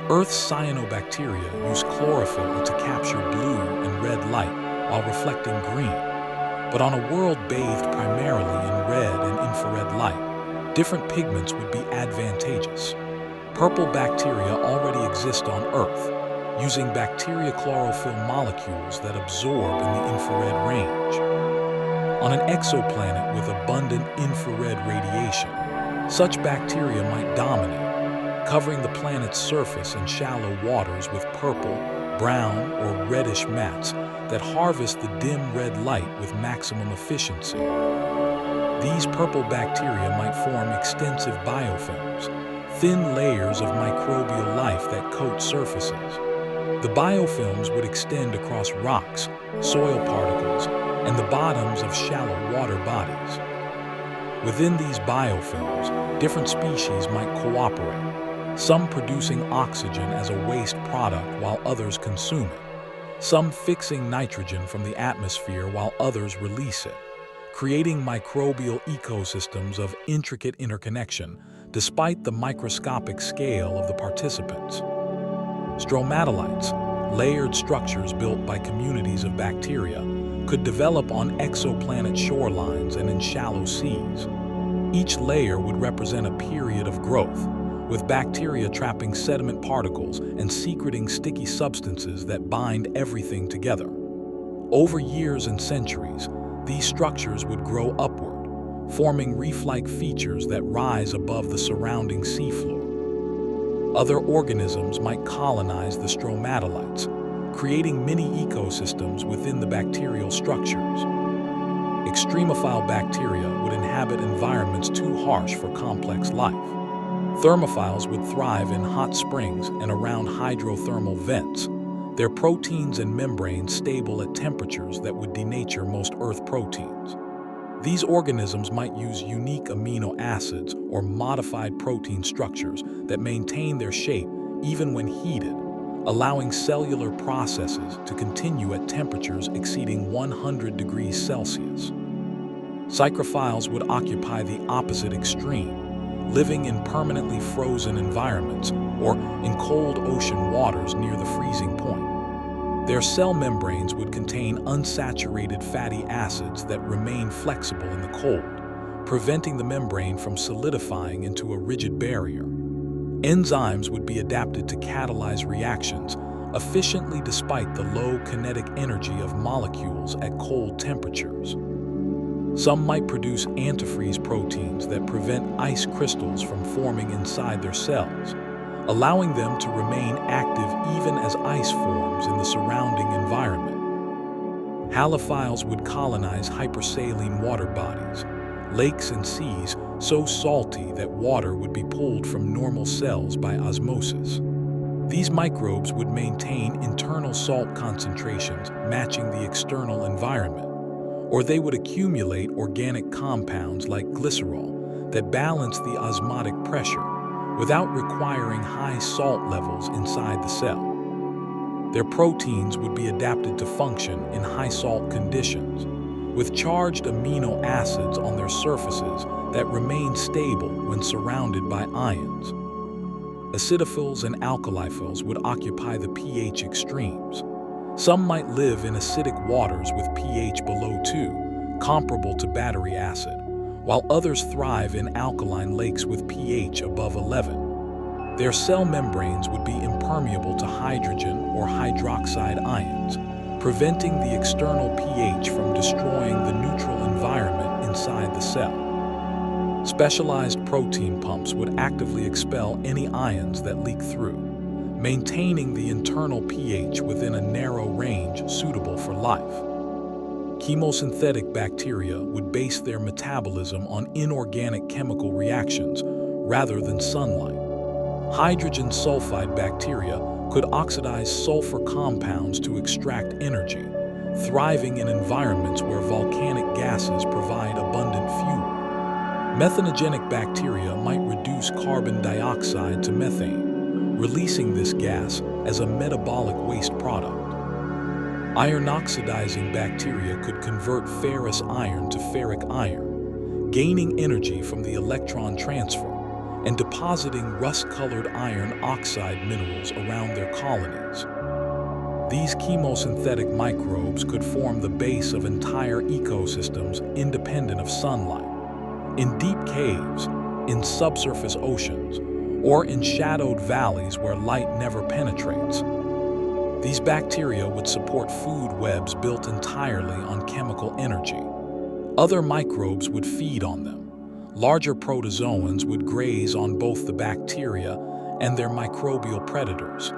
Earth's cyanobacteria use chlorophyll to capture blue and red light while reflecting green. But on a world bathed primarily in red and infrared light, different pigments would be advantageous. Purple bacteria already exist on Earth, using bacteria chlorophyll molecules that absorb in the infrared range. On an exoplanet with abundant infrared radiation, such bacteria might dominate, covering the planet's surface in shallow waters with purple, brown, or reddish mats that harvest the dim red light with maximum efficiency. These purple bacteria might form extensive biofilms, thin layers of microbial life that coat surfaces. The biofilms would extend across rocks, soil particles, and the bottoms of shallow water bodies. Within these biofilms, different species might cooperate, some producing oxygen as a waste product while others consume it, some fixing nitrogen from the atmosphere while others release it, creating microbial ecosystems of intricate interconnection despite the microscopic scale of the participants. Stromatolites, layered structures built by communities of bacteria, could develop on exoplanet shorelines and in shallow seas. Each layer would represent a period of growth, with bacteria trapping sediment particles and secreting sticky substances that bind everything together. Over years and centuries, these structures would grow upward, forming reef-like features that rise above the surrounding seafloor. Other organisms might colonize the stromatolites, creating mini ecosystems within the bacterial structures. Extremophile bacteria would inhabit environments too harsh for complex life. Thermophiles would thrive in hot springs and around hydrothermal vents, their proteins and membranes stable at temperatures that would denature most Earth proteins. These organisms might use unique amino acids or modified protein structures that maintain their shape even when heated, allowing cellular processes to continue at temperatures exceeding 100 degrees Celsius. Psychrophiles would occupy the opposite extreme, living in permanently frozen environments or in cold ocean waters near the freezing point. Their cell membranes would contain unsaturated fatty acids that remain flexible in the cold, preventing the membrane from solidifying into a rigid barrier. Enzymes would be adapted to catalyze reactions efficiently despite the low kinetic energy of molecules at cold temperatures. Some might produce antifreeze proteins that prevent ice crystals from forming inside their cells, allowing them to remain active even as ice forms in the surrounding environment. Halophiles would colonize hypersaline water bodies, lakes and seas so salty that water would be pulled from normal cells by osmosis. These microbes would maintain internal salt concentrations matching the external environment, or they would accumulate organic compounds like glycerol that balance the osmotic pressure without requiring high salt levels inside the cell. Their proteins would be adapted to function in high salt conditions, with charged amino acids on their surfaces that remain stable when surrounded by ions. Acidophils and alkaliphils would occupy the pH extremes. Some might live in acidic waters with pH below 2, comparable to battery acid, while others thrive in alkaline lakes with pH above 11. Their cell membranes would be impermeable to hydrogen or hydroxide ions, preventing the external pH from destroying the neutral environment inside the cell. Specialized protein pumps would actively expel any ions that leak through, maintaining the internal pH within a narrow range suitable for life. Chemosynthetic bacteria would base their metabolism on inorganic chemical reactions rather than sunlight. Hydrogen sulfide bacteria could oxidize sulfur compounds to extract energy, thriving in environments where volcanic gases provide abundant fuel. Methanogenic bacteria might reduce carbon dioxide to methane, releasing this gas as a metabolic waste product. Iron-oxidizing bacteria could convert ferrous iron to ferric iron, gaining energy from the electron transfer and depositing rust-colored iron oxide minerals around their colonies. These chemosynthetic microbes could form the base of entire ecosystems independent of sunlight. In deep caves, in subsurface oceans, or in shadowed valleys where light never penetrates. These bacteria would support food webs built entirely on chemical energy. Other microbes would feed on them. Larger protozoans would graze on both the bacteria and their microbial predators,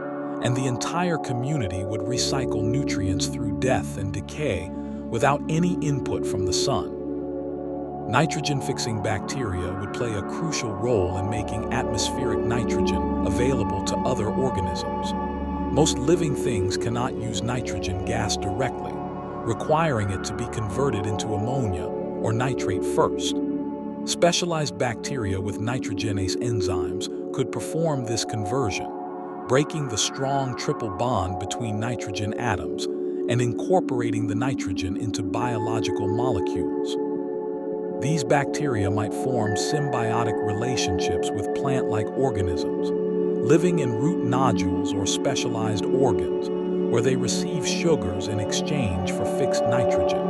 and the entire community would recycle nutrients through death and decay without any input from the sun. Nitrogen-fixing bacteria would play a crucial role in making atmospheric nitrogen available to other organisms. Most living things cannot use nitrogen gas directly, requiring it to be converted into ammonia or nitrate first. Specialized bacteria with nitrogenase enzymes could perform this conversion, breaking the strong triple bond between nitrogen atoms and incorporating the nitrogen into biological molecules. These bacteria might form symbiotic relationships with plant-like organisms, living in root nodules or specialized organs, where they receive sugars in exchange for fixed nitrogen.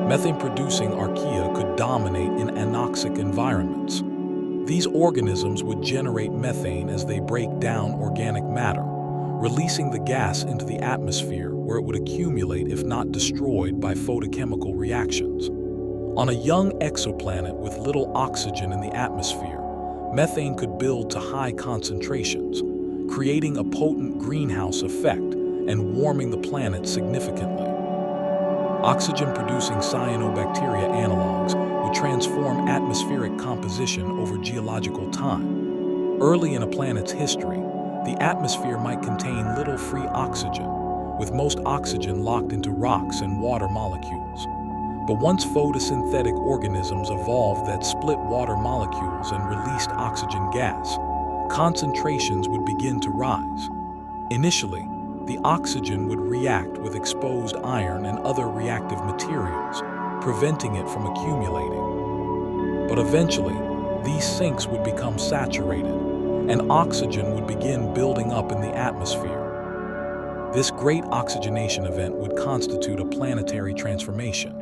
Methane-producing archaea could dominate in anoxic environments. These organisms would generate methane as they break down organic matter, releasing the gas into the atmosphere where it would accumulate if not destroyed by photochemical reactions. On a young exoplanet with little oxygen in the atmosphere, methane could build to high concentrations, creating a potent greenhouse effect and warming the planet significantly. Oxygen-producing cyanobacteria analogs would transform atmospheric composition over geological time. Early in a planet's history, the atmosphere might contain little free oxygen, with most oxygen locked into rocks and water molecules. But once photosynthetic organisms evolved that split water molecules and released oxygen gas, concentrations would begin to rise. Initially, the oxygen would react with exposed iron and other reactive materials, preventing it from accumulating. But eventually, these sinks would become saturated, and oxygen would begin building up in the atmosphere. This great oxygenation event would constitute a planetary transformation.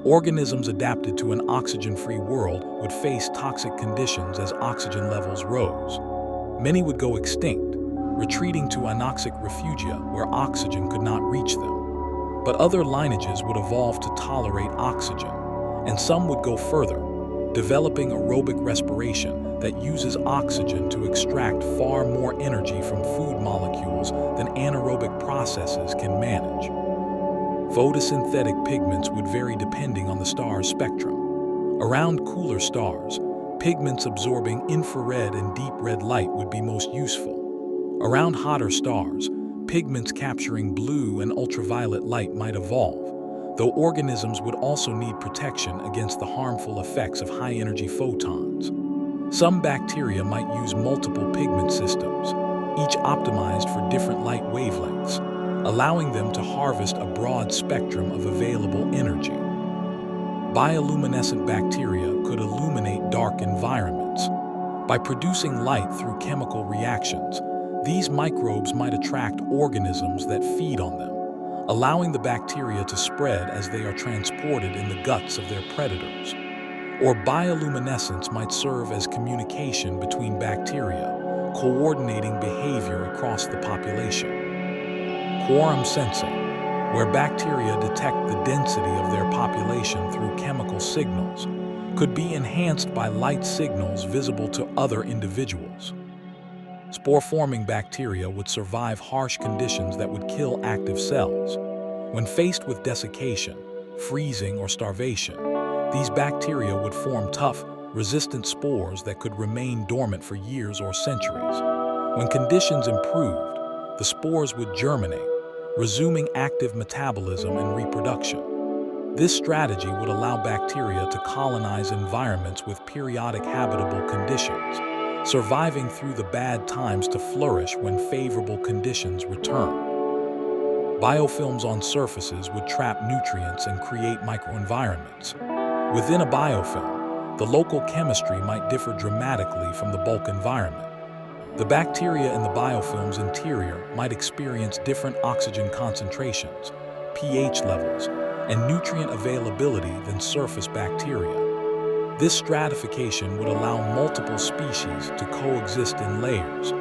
Organisms adapted to an oxygen-free world would face toxic conditions as oxygen levels rose. Many would go extinct, retreating to anoxic refugia where oxygen could not reach them. But other lineages would evolve to tolerate oxygen, and some would go further, developing aerobic respiration that uses oxygen to extract far more energy from food molecules than anaerobic processes can manage. Photosynthetic pigments would vary depending on the star's spectrum. Around cooler stars, pigments absorbing infrared and deep red light would be most useful. Around hotter stars, pigments capturing blue and ultraviolet light might evolve, though organisms would also need protection against the harmful effects of high-energy photons. Some bacteria might use multiple pigment systems, each optimized for different light wavelengths, allowing them to harvest a broad spectrum of available energy. Bioluminescent bacteria could illuminate dark environments. By producing light through chemical reactions, these microbes might attract organisms that feed on them, allowing the bacteria to spread as they are transported in the guts of their predators. Or bioluminescence might serve as communication between bacteria, coordinating behavior across the population. Quorum sensing, where bacteria detect the density of their population through chemical signals, could be enhanced by light signals visible to other individuals. Spore-forming bacteria would survive harsh conditions that would kill active cells. When faced with desiccation, freezing, or starvation, these bacteria would form tough, resistant spores that could remain dormant for years or centuries. When conditions improved, the spores would germinate, resuming active metabolism and reproduction. This strategy would allow bacteria to colonize environments with periodic habitable conditions, surviving through the bad times to flourish when favorable conditions returned. Biofilms on surfaces would trap nutrients and create microenvironments. Within a biofilm, the local chemistry might differ dramatically from the bulk environment. The bacteria in the biofilm's interior might experience different oxygen concentrations, pH levels, and nutrient availability than surface bacteria. This stratification would allow multiple species to coexist in layers,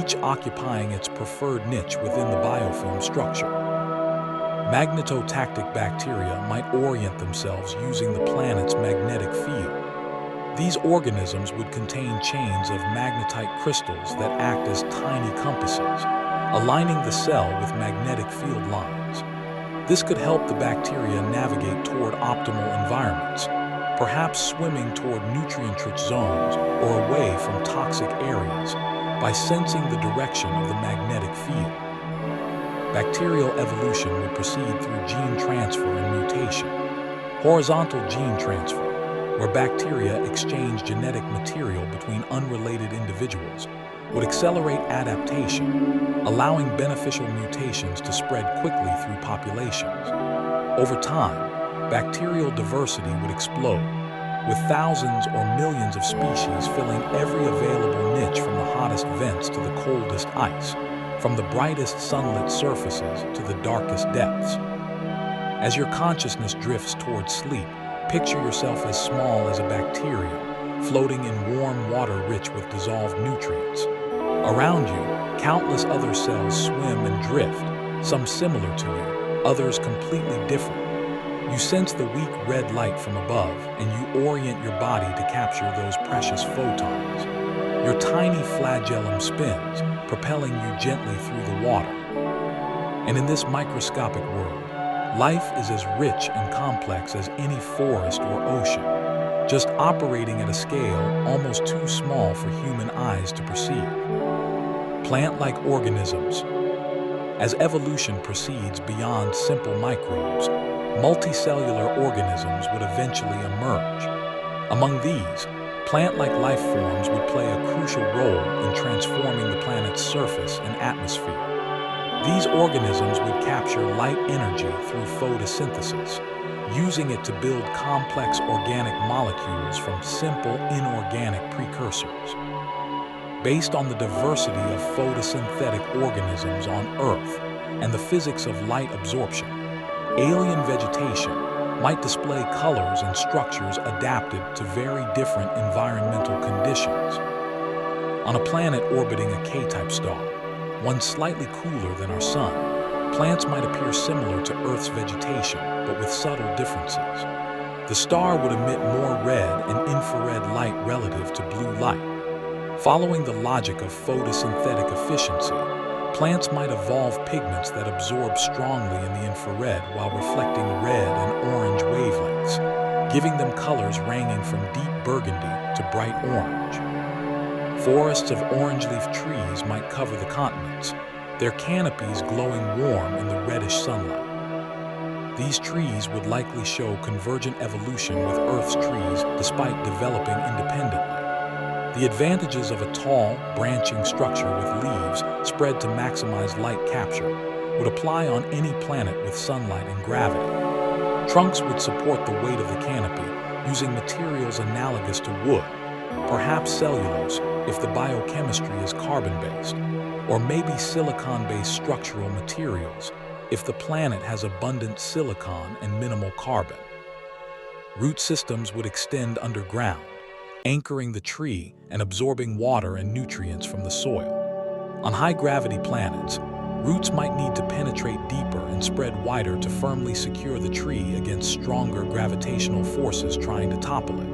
each occupying its preferred niche within the biofilm structure. Magnetotactic bacteria might orient themselves using the planet's magnetic field. These organisms would contain chains of magnetite crystals that act as tiny compasses, aligning the cell with magnetic field lines. This could help the bacteria navigate toward optimal environments, perhaps swimming toward nutrient-rich zones or away from toxic areas by sensing the direction of the magnetic field. Bacterial evolution would proceed through gene transfer and mutation. Horizontal gene transfer, where bacteria exchange genetic material between unrelated individuals, would accelerate adaptation, allowing beneficial mutations to spread quickly through populations. Over time, bacterial diversity would explode, with thousands or millions of species filling every available niche from the hottest vents to the coldest ice, from the brightest sunlit surfaces to the darkest depths. As your consciousness drifts towards sleep, picture yourself as small as a bacteria, floating in warm water rich with dissolved nutrients. Around you, countless other cells swim and drift, some similar to you, others completely different. You sense the weak red light from above, and you orient your body to capture those precious photons. Your tiny flagellum spins, propelling you gently through the water. And in this microscopic world, life is as rich and complex as any forest or ocean, just operating at a scale almost too small for human eyes to perceive. Plant-like organisms. As evolution proceeds beyond simple microbes, multicellular organisms would eventually emerge. Among these, plant-like life forms would play a crucial role in transforming the planet's surface and atmosphere. These organisms would capture light energy through photosynthesis, using it to build complex organic molecules from simple inorganic precursors. Based on the diversity of photosynthetic organisms on Earth, and the physics of light absorption. Alien vegetation might display colors and structures adapted to very different environmental conditions. On a planet orbiting a K-type star, one slightly cooler than our Sun, plants might appear similar to Earth's vegetation, but with subtle differences. The star would emit more red and infrared light relative to blue light. Following the logic of photosynthetic efficiency, plants might evolve pigments that absorb strongly in the infrared while reflecting red and orange wavelengths, giving them colors ranging from deep burgundy to bright orange. Forests of orange-leaf trees might cover the continents, their canopies glowing warm in the reddish sunlight. These trees would likely show convergent evolution with Earth's trees despite developing independently. The advantages of a tall, branching structure with leaves spread to maximize light capture would apply on any planet with sunlight and gravity. Trunks would support the weight of the canopy using materials analogous to wood, perhaps cellulose if the biochemistry is carbon-based, or maybe silicon-based structural materials if the planet has abundant silicon and minimal carbon. Root systems would extend underground, anchoring the tree and absorbing water and nutrients from the soil. On high-gravity planets, roots might need to penetrate deeper and spread wider to firmly secure the tree against stronger gravitational forces trying to topple it.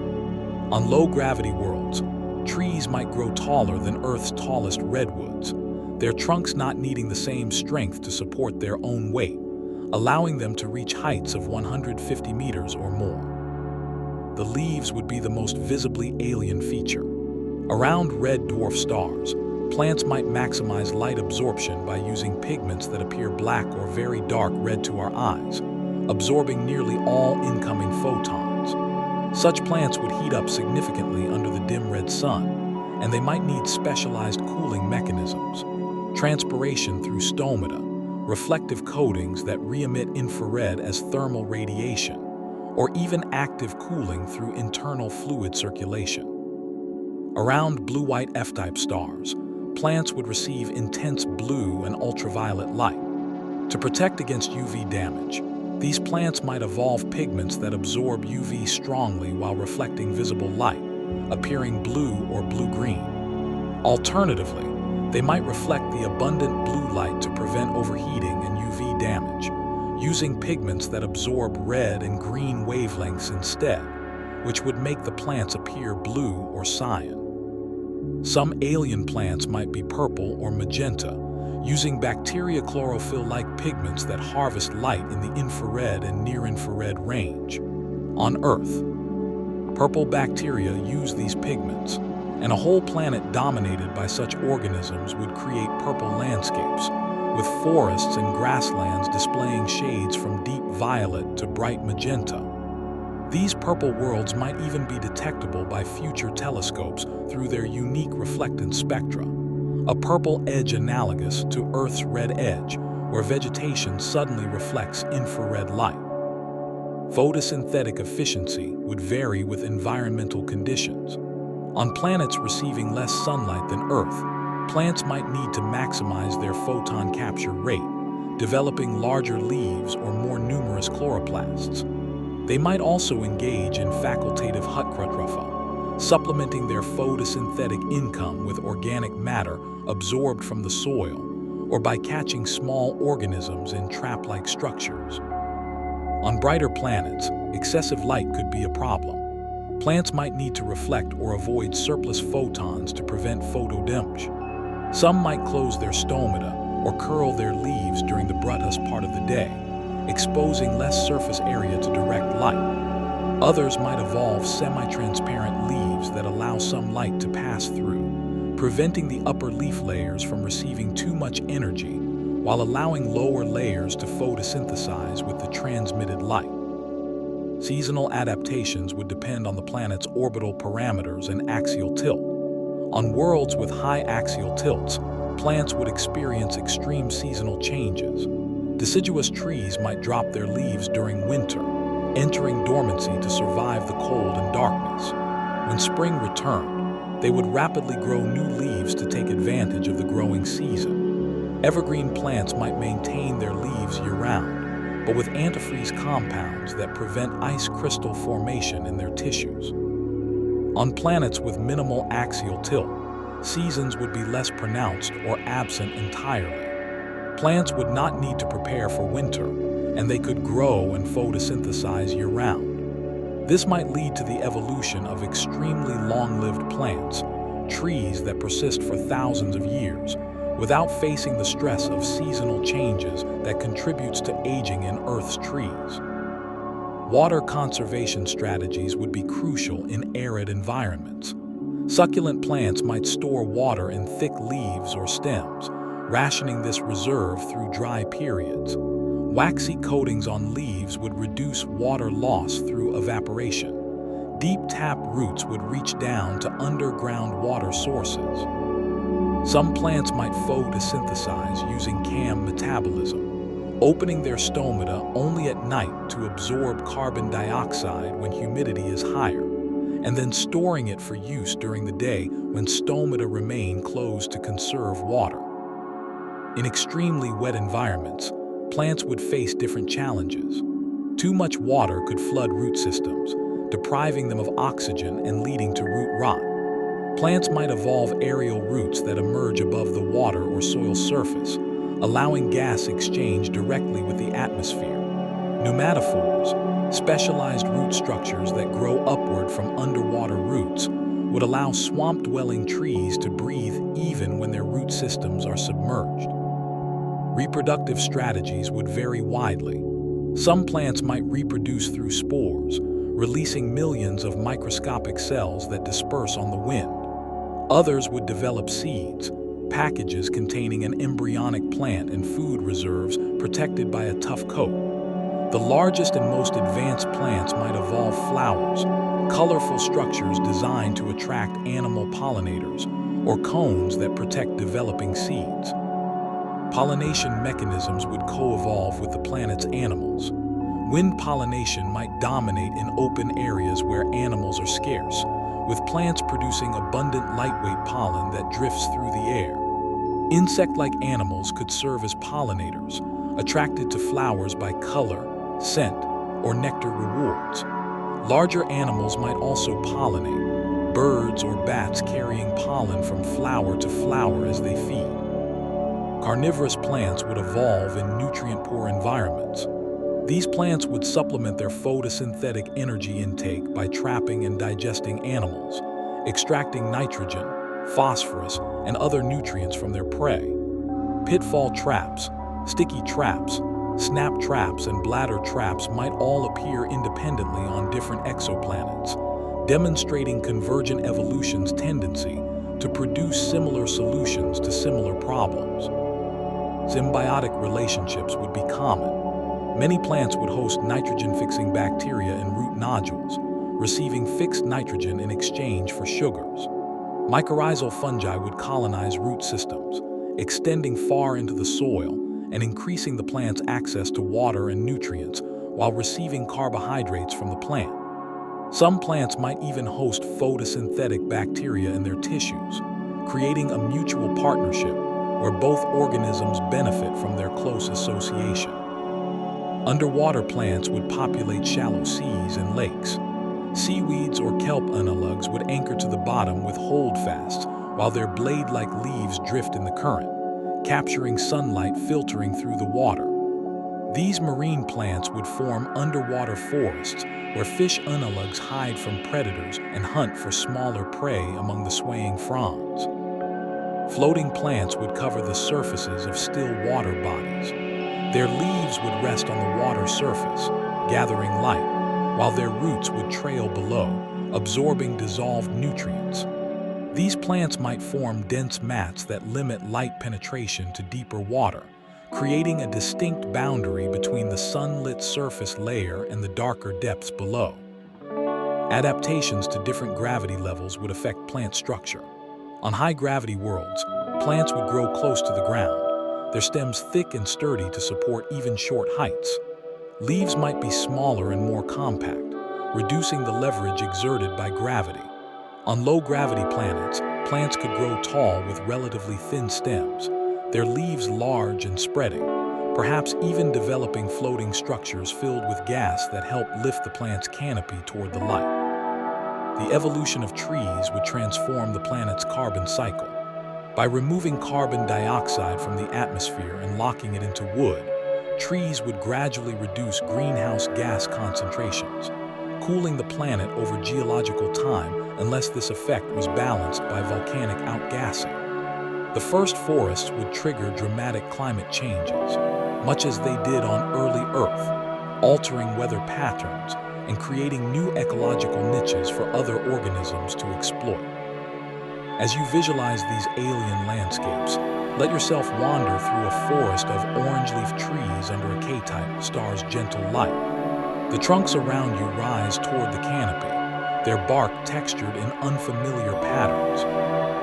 On low-gravity worlds, trees might grow taller than Earth's tallest redwoods, their trunks not needing the same strength to support their own weight, allowing them to reach heights of 150 meters or more. The leaves would be the most visibly alien feature. Around red dwarf stars, plants might maximize light absorption by using pigments that appear black or very dark red to our eyes, absorbing nearly all incoming photons. Such plants would heat up significantly under the dim red sun, and they might need specialized cooling mechanisms, transpiration through stomata, reflective coatings that re-emit infrared as thermal radiation, or even active cooling through internal fluid circulation. Around blue-white F-type stars, plants would receive intense blue and ultraviolet light. To protect against UV damage, these plants might evolve pigments that absorb UV strongly while reflecting visible light, appearing blue or blue-green. Alternatively, they might reflect the abundant blue light to prevent overheating and UV damage, using pigments that absorb red and green wavelengths instead, which would make the plants appear blue or cyan. Some alien plants might be purple or magenta, using bacteria chlorophyll-like pigments that harvest light in the infrared and near-infrared range. On Earth, purple bacteria use these pigments, and a whole planet dominated by such organisms would create purple landscapes, with forests and grasslands displaying shades from deep violet to bright magenta. These purple worlds might even be detectable by future telescopes through their unique reflectance spectra, a purple edge analogous to Earth's red edge, where vegetation suddenly reflects infrared light. Photosynthetic efficiency would vary with environmental conditions. On planets receiving less sunlight than Earth, plants might need to maximize their photon capture rate, developing larger leaves or more numerous chloroplasts. They might also engage in facultative Huttkruttruffa, supplementing their photosynthetic income with organic matter absorbed from the soil, or by catching small organisms in trap-like structures. On brighter planets, excessive light could be a problem. Plants might need to reflect or avoid surplus photons to prevent photodamage. Some might close their stomata or curl their leaves during the brightest part of the day, exposing less surface area to direct light. Others might evolve semi-transparent leaves that allow some light to pass through, preventing the upper leaf layers from receiving too much energy while allowing lower layers to photosynthesize with the transmitted light. Seasonal adaptations would depend on the planet's orbital parameters and axial tilt. On worlds with high axial tilts, plants would experience extreme seasonal changes. Deciduous trees might drop their leaves during winter, entering dormancy to survive the cold and darkness. When spring returned, they would rapidly grow new leaves to take advantage of the growing season. Evergreen plants might maintain their leaves year-round, but with antifreeze compounds that prevent ice crystal formation in their tissues. On planets with minimal axial tilt, seasons would be less pronounced or absent entirely. Plants would not need to prepare for winter, and they could grow and photosynthesize year-round. This might lead to the evolution of extremely long-lived plants, trees that persist for thousands of years, without facing the stress of seasonal changes that contributes to aging in Earth's trees. Water conservation strategies would be crucial in arid environments. Succulent plants might store water in thick leaves or stems, rationing this reserve through dry periods. Waxy coatings on leaves would reduce water loss through evaporation. Deep tap roots would reach down to underground water sources. Some plants might photosynthesize using CAM metabolism, opening their stomata only at night to absorb carbon dioxide when humidity is higher, and then storing it for use during the day when stomata remain closed to conserve water. In extremely wet environments, plants would face different challenges. Too much water could flood root systems, depriving them of oxygen and leading to root rot. Plants might evolve aerial roots that emerge above the water or soil surface, allowing gas exchange directly with the atmosphere. Pneumatophores, specialized root structures that grow upward from underwater roots, would allow swamp-dwelling trees to breathe even when their root systems are submerged. Reproductive strategies would vary widely. Some plants might reproduce through spores, releasing millions of microscopic cells that disperse on the wind. Others would develop seeds, packages containing an embryonic plant and food reserves protected by a tough coat. The largest and most advanced plants might evolve flowers, colorful structures designed to attract animal pollinators, or cones that protect developing seeds. Pollination mechanisms would co-evolve with the planet's animals. Wind pollination might dominate in open areas where animals are scarce, with plants producing abundant lightweight pollen that drifts through the air. Insect-like animals could serve as pollinators, attracted to flowers by color, scent, or nectar rewards. Larger animals might also pollinate, birds or bats carrying pollen from flower to flower as they feed. Carnivorous plants would evolve in nutrient-poor environments. These plants would supplement their photosynthetic energy intake by trapping and digesting animals, extracting nitrogen, phosphorus, and other nutrients from their prey. Pitfall traps, sticky traps, snap traps, and bladder traps might all appear independently on different exoplanets, demonstrating convergent evolution's tendency to produce similar solutions to similar problems. Symbiotic relationships would be common. Many plants would host nitrogen-fixing bacteria in root nodules, receiving fixed nitrogen in exchange for sugars. Mycorrhizal fungi would colonize root systems, extending far into the soil and increasing the plant's access to water and nutrients while receiving carbohydrates from the plant. Some plants might even host photosynthetic bacteria in their tissues, creating a mutual partnership where both organisms benefit from their close association. Underwater plants would populate shallow seas and lakes. Seaweeds or kelp analogues would anchor to the bottom with holdfasts, while their blade-like leaves drift in the current, capturing sunlight filtering through the water. These marine plants would form underwater forests where fish analogues hide from predators and hunt for smaller prey among the swaying fronds. Floating plants would cover the surfaces of still water bodies. Their leaves would rest on the water surface, gathering light, while their roots would trail below, absorbing dissolved nutrients. These plants might form dense mats that limit light penetration to deeper water, creating a distinct boundary between the sunlit surface layer and the darker depths below. Adaptations to different gravity levels would affect plant structure. On high-gravity worlds, plants would grow close to the ground, their stems thick and sturdy to support even short heights. Leaves might be smaller and more compact, reducing the leverage exerted by gravity. On low-gravity planets, plants could grow tall with relatively thin stems, their leaves large and spreading, perhaps even developing floating structures filled with gas that help lift the plant's canopy toward the light. The evolution of trees would transform the planet's carbon cycle. By removing carbon dioxide from the atmosphere and locking it into wood, trees would gradually reduce greenhouse gas concentrations, cooling the planet over geological time unless this effect was balanced by volcanic outgassing. The first forests would trigger dramatic climate changes, much as they did on early Earth, altering weather patterns and creating new ecological niches for other organisms to exploit. As you visualize these alien landscapes, let yourself wander through a forest of orange-leaf trees under a K-type star's gentle light. The trunks around you rise toward the canopy, their bark textured in unfamiliar patterns.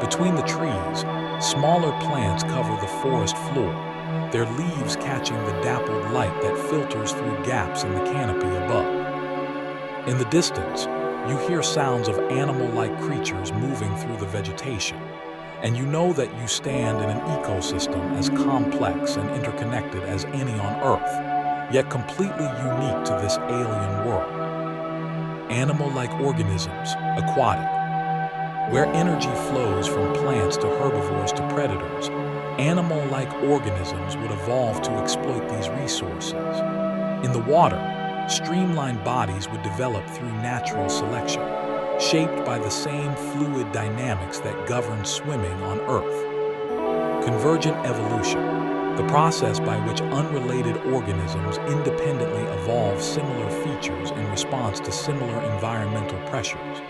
Between the trees, smaller plants cover the forest floor, their leaves catching the dappled light that filters through gaps in the canopy above. In the distance, you hear sounds of animal-like creatures moving through the vegetation, and you know that you stand in an ecosystem as complex and interconnected as any on Earth, yet completely unique to this alien world. Animal-like organisms, aquatic. Where energy flows from plants to herbivores to predators, animal-like organisms would evolve to exploit these resources. In the water, streamlined bodies would develop through natural selection, shaped by the same fluid dynamics that govern swimming on Earth. Convergent evolution, the process by which unrelated organisms independently evolve similar features in response to similar environmental pressures,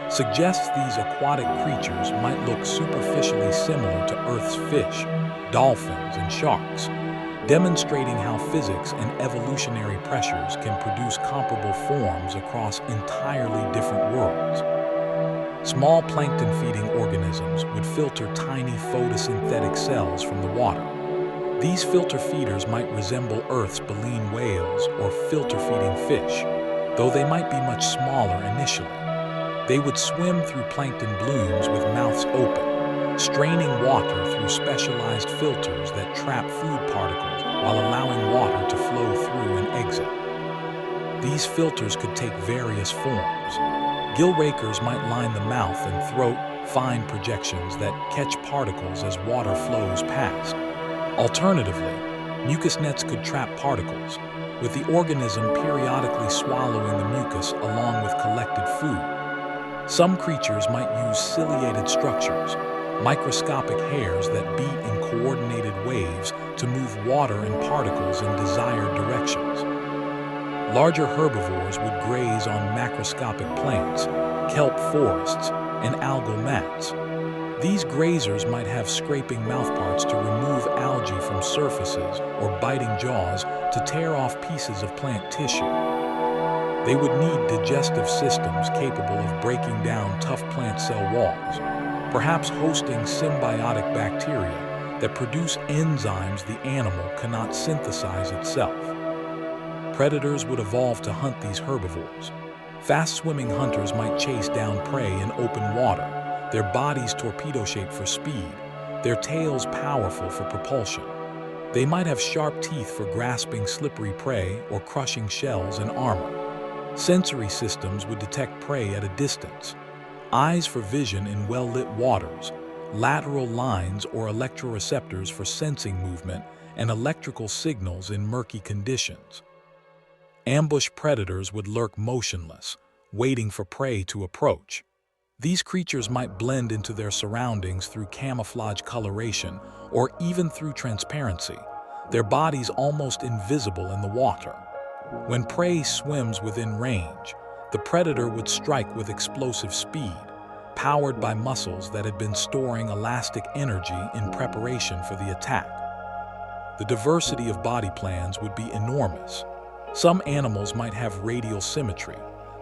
suggests these aquatic creatures might look superficially similar to Earth's fish, dolphins, and sharks, demonstrating how physics and evolutionary pressures can produce comparable forms across entirely different worlds. Small plankton-feeding organisms would filter tiny photosynthetic cells from the water. These filter feeders might resemble Earth's baleen whales or filter-feeding fish, though they might be much smaller initially. They would swim through plankton blooms with mouths open, straining water through specialized filters that trap food particles while allowing water to flow through and exit. These filters could take various forms. Gill rakers might line the mouth and throat, fine projections that catch particles as water flows past. Alternatively, mucus nets could trap particles, with the organism periodically swallowing the mucus along with collected food. Some creatures might use ciliated structures, microscopic hairs that beat in coordinated waves to move water and particles in desired directions. Larger herbivores would graze on macroscopic plants, kelp forests, and algal mats. These grazers might have scraping mouthparts to remove algae from surfaces or biting jaws to tear off pieces of plant tissue. They would need digestive systems capable of breaking down tough plant cell walls, perhaps hosting symbiotic bacteria that produce enzymes the animal cannot synthesize itself. Predators would evolve to hunt these herbivores. Fast-swimming hunters might chase down prey in open water, their bodies torpedo-shaped for speed, their tails powerful for propulsion. They might have sharp teeth for grasping slippery prey or crushing shells and armor. Sensory systems would detect prey at a distance, eyes for vision in well-lit waters, lateral lines or electroreceptors for sensing movement, and electrical signals in murky conditions. Ambush predators would lurk motionless, waiting for prey to approach. These creatures might blend into their surroundings through camouflage coloration or even through transparency, their bodies almost invisible in the water. When prey swims within range, the predator would strike with explosive speed, powered by muscles that had been storing elastic energy in preparation for the attack. The diversity of body plans would be enormous. Some animals might have radial symmetry,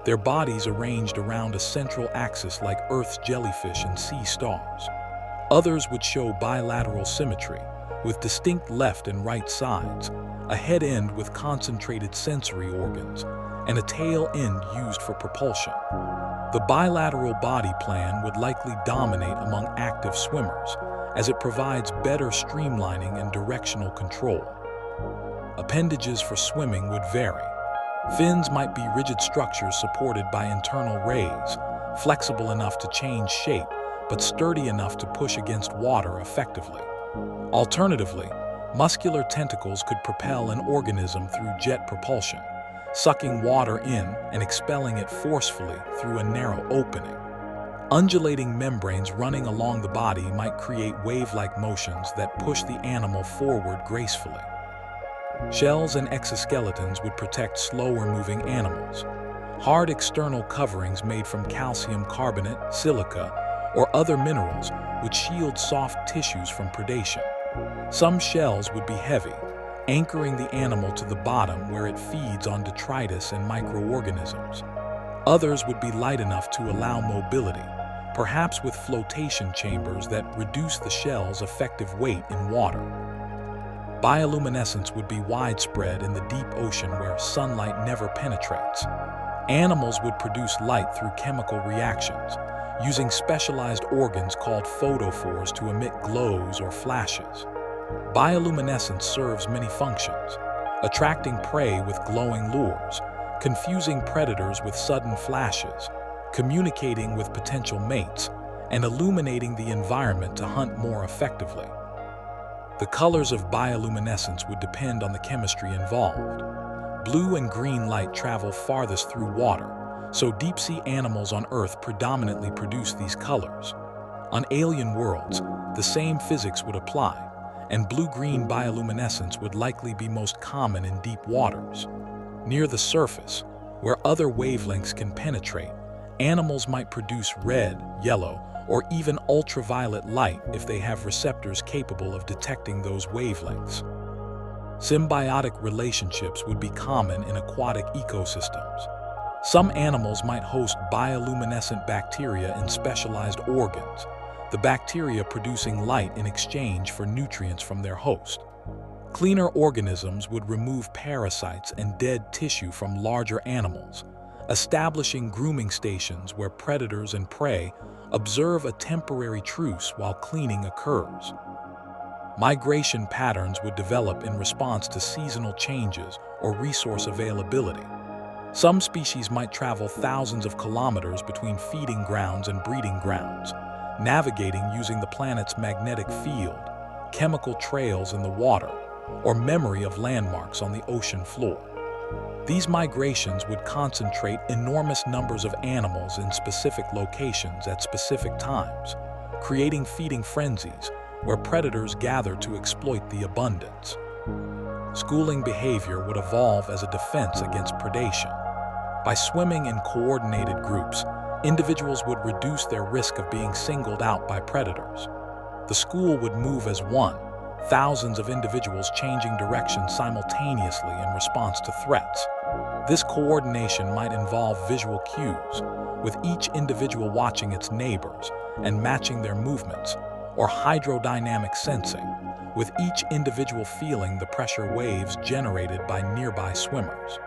their bodies arranged around a central axis like Earth's jellyfish and sea stars. Others would show bilateral symmetry, with distinct left and right sides, a head end with concentrated sensory organs, and a tail end used for propulsion. The bilateral body plan would likely dominate among active swimmers, as it provides better streamlining and directional control. Appendages for swimming would vary. Fins might be rigid structures supported by internal rays, flexible enough to change shape, but sturdy enough to push against water effectively. Alternatively, muscular tentacles could propel an organism through jet propulsion, sucking water in and expelling it forcefully through a narrow opening. Undulating membranes running along the body might create wave-like motions that push the animal forward gracefully. Shells and exoskeletons would protect slower-moving animals. Hard external coverings made from calcium carbonate, silica, or other minerals would shield soft tissues from predation. Some shells would be heavy, anchoring the animal to the bottom where it feeds on detritus and microorganisms. Others would be light enough to allow mobility, perhaps with flotation chambers that reduce the shell's effective weight in water. Bioluminescence would be widespread in the deep ocean where sunlight never penetrates. Animals would produce light through chemical reactions, using specialized organs called photophores to emit glows or flashes. Bioluminescence serves many functions: attracting prey with glowing lures, confusing predators with sudden flashes, communicating with potential mates, and illuminating the environment to hunt more effectively. The colors of bioluminescence would depend on the chemistry involved. Blue and green light travel farthest through water, so deep-sea animals on Earth predominantly produce these colors. On alien worlds, the same physics would apply, and blue-green bioluminescence would likely be most common in deep waters. Near the surface, where other wavelengths can penetrate, animals might produce red, yellow, or even ultraviolet light if they have receptors capable of detecting those wavelengths. Symbiotic relationships would be common in aquatic ecosystems. Some animals might host bioluminescent bacteria in specialized organs, the bacteria producing light in exchange for nutrients from their host. Cleaner organisms would remove parasites and dead tissue from larger animals, establishing grooming stations where predators and prey observe a temporary truce while cleaning occurs. Migration patterns would develop in response to seasonal changes or resource availability. Some species might travel thousands of kilometers between feeding grounds and breeding grounds, navigating using the planet's magnetic field, chemical trails in the water, or memory of landmarks on the ocean floor. These migrations would concentrate enormous numbers of animals in specific locations at specific times, creating feeding frenzies where predators gather to exploit the abundance. Schooling behavior would evolve as a defense against predation. By swimming in coordinated groups, individuals would reduce their risk of being singled out by predators. The school would move as one, thousands of individuals changing direction simultaneously in response to threats. This coordination might involve visual cues, with each individual watching its neighbors and matching their movements, or hydrodynamic sensing, with each individual feeling the pressure waves generated by nearby swimmers.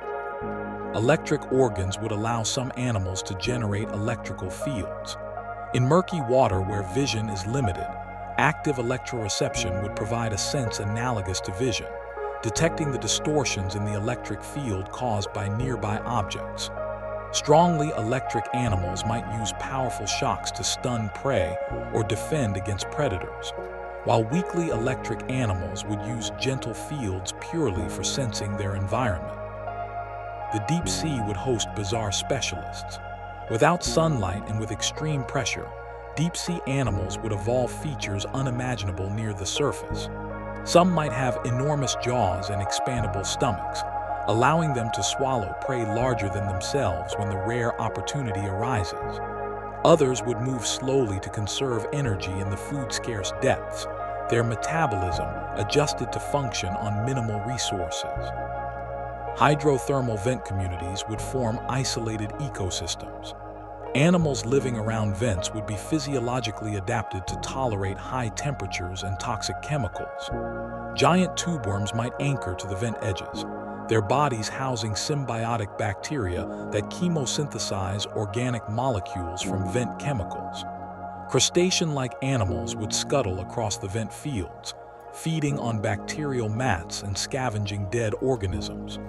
Electric organs would allow some animals to generate electrical fields. In murky water where vision is limited, active electroreception would provide a sense analogous to vision, detecting the distortions in the electric field caused by nearby objects. Strongly electric animals might use powerful shocks to stun prey or defend against predators, while weakly electric animals would use gentle fields purely for sensing their environment. The deep sea would host bizarre specialists. Without sunlight and with extreme pressure, deep-sea animals would evolve features unimaginable near the surface. Some might have enormous jaws and expandable stomachs, allowing them to swallow prey larger than themselves when the rare opportunity arises. Others would move slowly to conserve energy in the food-scarce depths, their metabolism adjusted to function on minimal resources. Hydrothermal vent communities would form isolated ecosystems. Animals living around vents would be physiologically adapted to tolerate high temperatures and toxic chemicals. Giant tubeworms might anchor to the vent edges, their bodies housing symbiotic bacteria that chemosynthesize organic molecules from vent chemicals. Crustacean-like animals would scuttle across the vent fields, feeding on bacterial mats and scavenging dead organisms.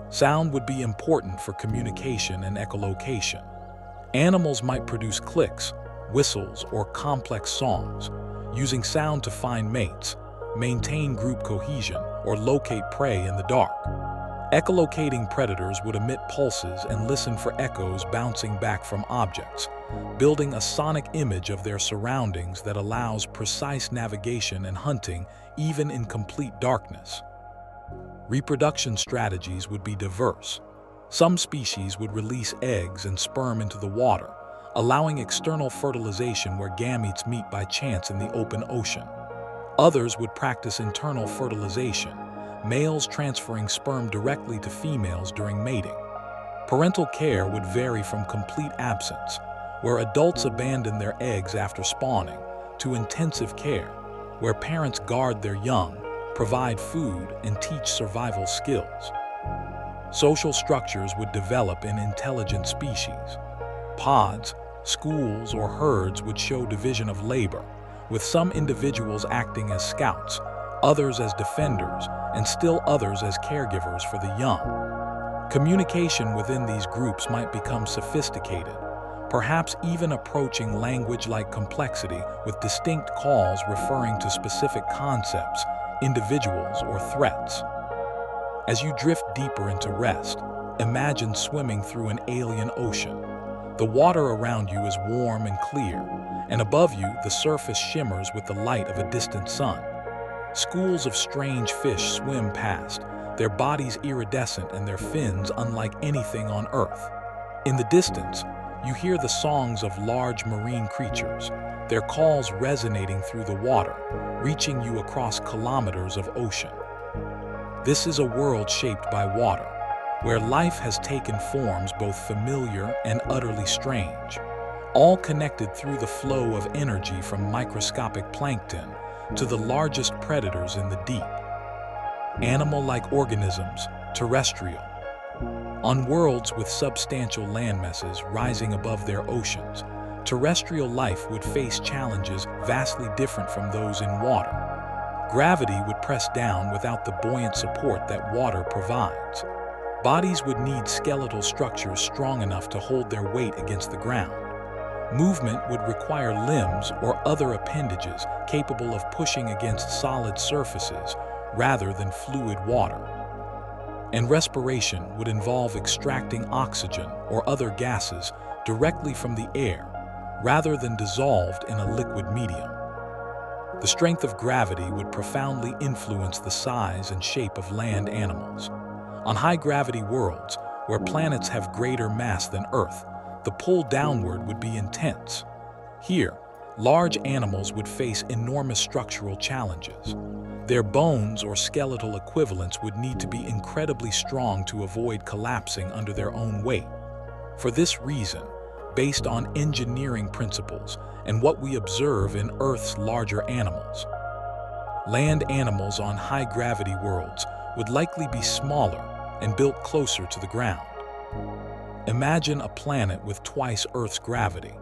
Sound would be important for communication and echolocation. Animals might produce clicks, whistles, or complex songs, using sound to find mates, maintain group cohesion, or locate prey in the dark. Echolocating predators would emit pulses and listen for echoes bouncing back from objects, building a sonic image of their surroundings that allows precise navigation and hunting even in complete darkness. Reproduction strategies would be diverse. Some species would release eggs and sperm into the water, allowing external fertilization where gametes meet by chance in the open ocean. Others would practice internal fertilization, males transferring sperm directly to females during mating. Parental care would vary from complete absence, where adults abandon their eggs after spawning, to intensive care, where parents guard their young, provide food, and teach survival skills. Social structures would develop in intelligent species. Pods, schools, or herds would show division of labor, with some individuals acting as scouts, others as defenders, and still others as caregivers for the young. Communication within these groups might become sophisticated, perhaps even approaching language-like complexity with distinct calls referring to specific concepts, individuals, or threats. As you drift deeper into rest, imagine swimming through an alien ocean. The water around you is warm and clear, and above you the surface shimmers with the light of a distant sun. Schools of strange fish swim past, their bodies iridescent and their fins unlike anything on Earth. In the distance, you hear the songs of large marine creatures, their calls resonating through the water, reaching you across kilometers of ocean. This is a world shaped by water, where life has taken forms both familiar and utterly strange, all connected through the flow of energy from microscopic plankton to the largest predators in the deep. Animal-like organisms, terrestrial. On worlds with substantial landmasses rising above their oceans, terrestrial life would face challenges vastly different from those in water. Gravity would press down without the buoyant support that water provides. Bodies would need skeletal structures strong enough to hold their weight against the ground. Movement would require limbs or other appendages capable of pushing against solid surfaces rather than fluid water. And respiration would involve extracting oxygen or other gases directly from the air rather than dissolved in a liquid medium. The strength of gravity would profoundly influence the size and shape of land animals. On high-gravity worlds, where planets have greater mass than Earth, the pull downward would be intense. Here, large animals would face enormous structural challenges. Their bones or skeletal equivalents would need to be incredibly strong to avoid collapsing under their own weight. For this reason, based on engineering principles and what we observe in Earth's larger animals, land animals on high-gravity worlds would likely be smaller and built closer to the ground. Imagine a planet with twice Earth's gravity.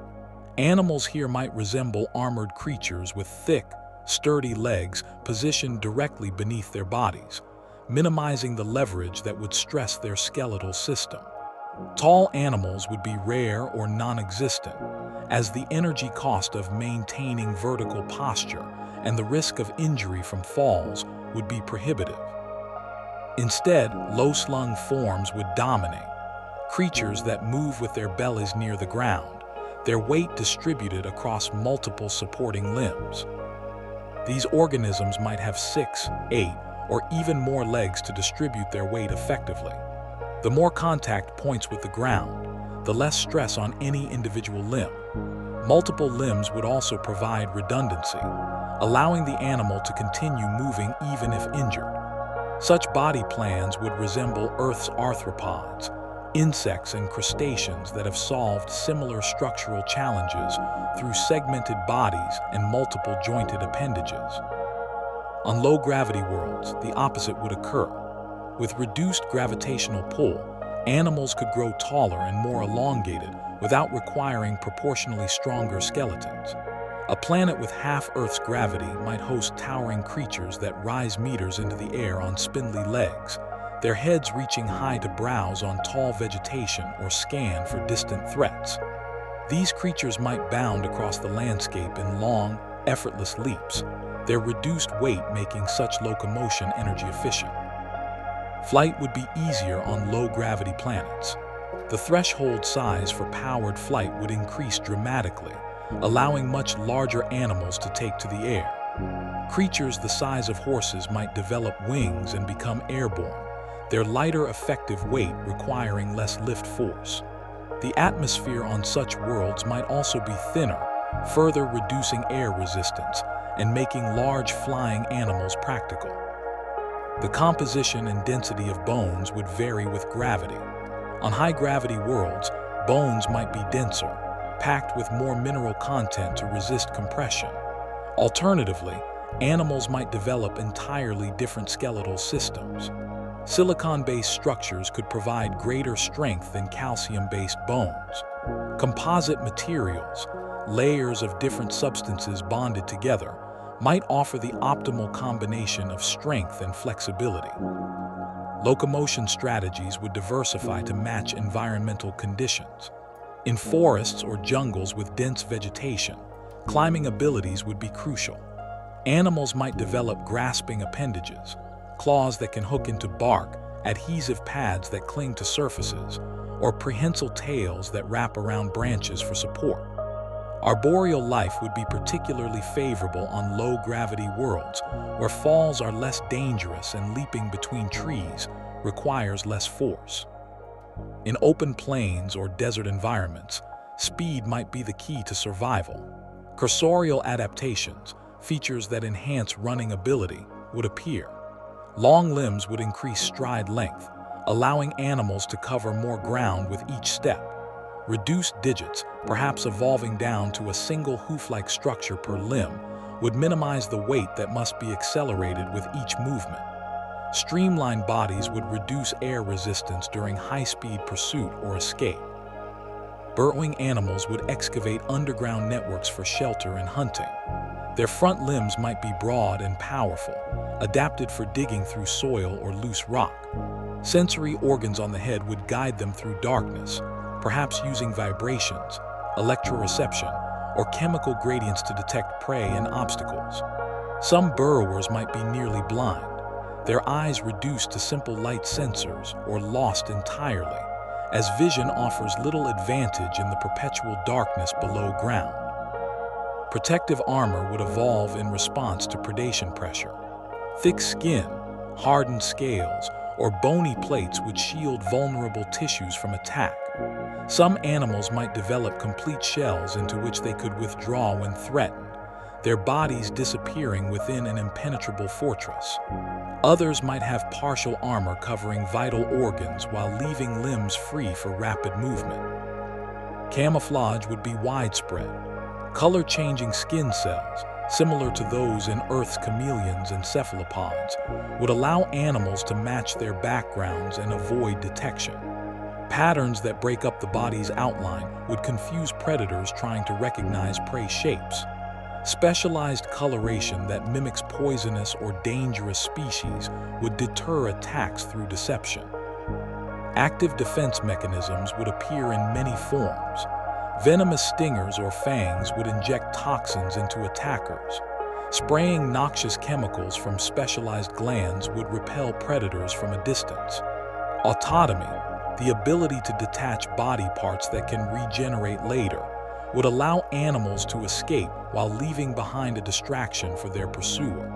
Animals here might resemble armored creatures with thick, sturdy legs positioned directly beneath their bodies, minimizing the leverage that would stress their skeletal system. Tall animals would be rare or non-existent, as the energy cost of maintaining vertical posture and the risk of injury from falls would be prohibitive. Instead, low-slung forms would dominate, creatures that move with their bellies near the ground, their weight distributed across multiple supporting limbs. These organisms might have 6, 8, or even more legs to distribute their weight effectively. The more contact points with the ground, the less stress on any individual limb. Multiple limbs would also provide redundancy, allowing the animal to continue moving even if injured. Such body plans would resemble Earth's arthropods, insects and crustaceans that have solved similar structural challenges through segmented bodies and multiple jointed appendages. On low-gravity worlds, the opposite would occur. With reduced gravitational pull, animals could grow taller and more elongated without requiring proportionally stronger skeletons. A planet with half Earth's gravity might host towering creatures that rise meters into the air on spindly legs, their heads reaching high to browse on tall vegetation or scan for distant threats. These creatures might bound across the landscape in long, effortless leaps, their reduced weight making such locomotion energy efficient. Flight would be easier on low-gravity planets. The threshold size for powered flight would increase dramatically, allowing much larger animals to take to the air. Creatures the size of horses might develop wings and become airborne, their lighter effective weight requiring less lift force. The atmosphere on such worlds might also be thinner, further reducing air resistance and making large flying animals practical. The composition and density of bones would vary with gravity. On high-gravity worlds, bones might be denser, packed with more mineral content to resist compression. Alternatively, animals might develop entirely different skeletal systems. Silicon-based structures could provide greater strength than calcium-based bones. Composite materials, layers of different substances bonded together, might offer the optimal combination of strength and flexibility. Locomotion strategies would diversify to match environmental conditions. In forests or jungles with dense vegetation, climbing abilities would be crucial. Animals might develop grasping appendages, claws that can hook into bark, adhesive pads that cling to surfaces, or prehensile tails that wrap around branches for support. Arboreal life would be particularly favorable on low-gravity worlds, where falls are less dangerous and leaping between trees requires less force. In open plains or desert environments, speed might be the key to survival. Cursorial adaptations, features that enhance running ability, would appear. Long limbs would increase stride length, allowing animals to cover more ground with each step. Reduced digits, perhaps evolving down to a single hoof-like structure per limb, would minimize the weight that must be accelerated with each movement. Streamlined bodies would reduce air resistance during high-speed pursuit or escape. Burrowing animals would excavate underground networks for shelter and hunting. Their front limbs might be broad and powerful, adapted for digging through soil or loose rock. Sensory organs on the head would guide them through darkness, perhaps using vibrations, electroreception, or chemical gradients to detect prey and obstacles. Some burrowers might be nearly blind, their eyes reduced to simple light sensors or lost entirely, as vision offers little advantage in the perpetual darkness below ground. Protective armor would evolve in response to predation pressure. Thick skin, hardened scales, or bony plates would shield vulnerable tissues from attack. Some animals might develop complete shells into which they could withdraw when threatened, their bodies disappearing within an impenetrable fortress. Others might have partial armor covering vital organs while leaving limbs free for rapid movement. Camouflage would be widespread. Color-changing skin cells, similar to those in Earth's chameleons and cephalopods, would allow animals to match their backgrounds and avoid detection. Patterns that break up the body's outline would confuse predators trying to recognize prey shapes. Specialized coloration that mimics poisonous or dangerous species would deter attacks through deception. Active defense mechanisms would appear in many forms. Venomous stingers or fangs would inject toxins into attackers. Spraying noxious chemicals from specialized glands would repel predators from a distance. Autotomy, the ability to detach body parts that can regenerate later, would allow animals to escape while leaving behind a distraction for their pursuer.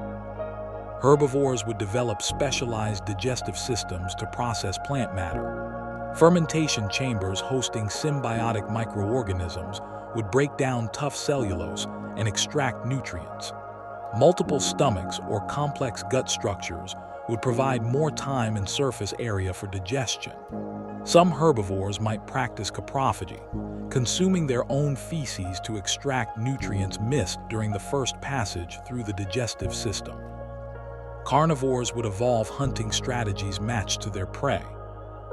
Herbivores would develop specialized digestive systems to process plant matter. Fermentation chambers hosting symbiotic microorganisms would break down tough cellulose and extract nutrients. Multiple stomachs or complex gut structures would provide more time and surface area for digestion. Some herbivores might practice coprophagy, consuming their own feces to extract nutrients missed during the first passage through the digestive system. Carnivores would evolve hunting strategies matched to their prey.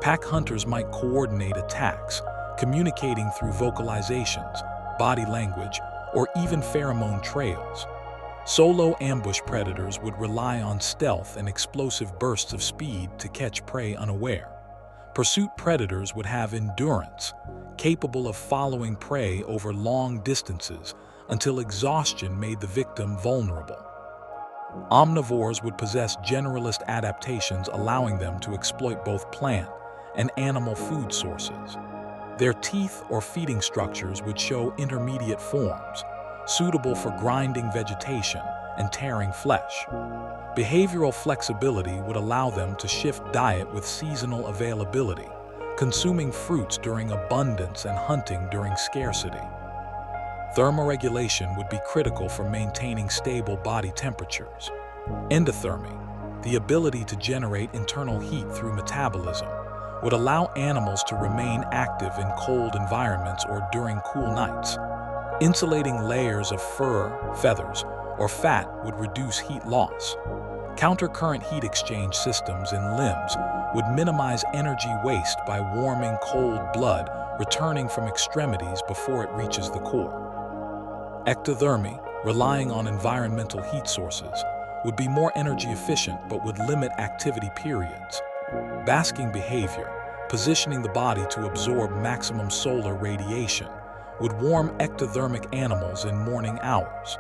Pack hunters might coordinate attacks, communicating through vocalizations, body language, or even pheromone trails. Solo ambush predators would rely on stealth and explosive bursts of speed to catch prey unaware. Pursuit predators would have endurance, capable of following prey over long distances until exhaustion made the victim vulnerable. Omnivores would possess generalist adaptations, allowing them to exploit both plant and animal food sources. Their teeth or feeding structures would show intermediate forms, suitable for grinding vegetation and tearing flesh. Behavioral flexibility would allow them to shift diet with seasonal availability, consuming fruits during abundance and hunting during scarcity. Thermoregulation would be critical for maintaining stable body temperatures. Endothermy, the ability to generate internal heat through metabolism, would allow animals to remain active in cold environments or during cool nights. Insulating layers of fur, feathers, or fat would reduce heat loss. Countercurrent heat exchange systems in limbs would minimize energy waste by warming cold blood returning from extremities before it reaches the core. Ectothermy, relying on environmental heat sources, would be more energy efficient but would limit activity periods. Basking behavior, positioning the body to absorb maximum solar radiation, would warm ectothermic animals in morning hours.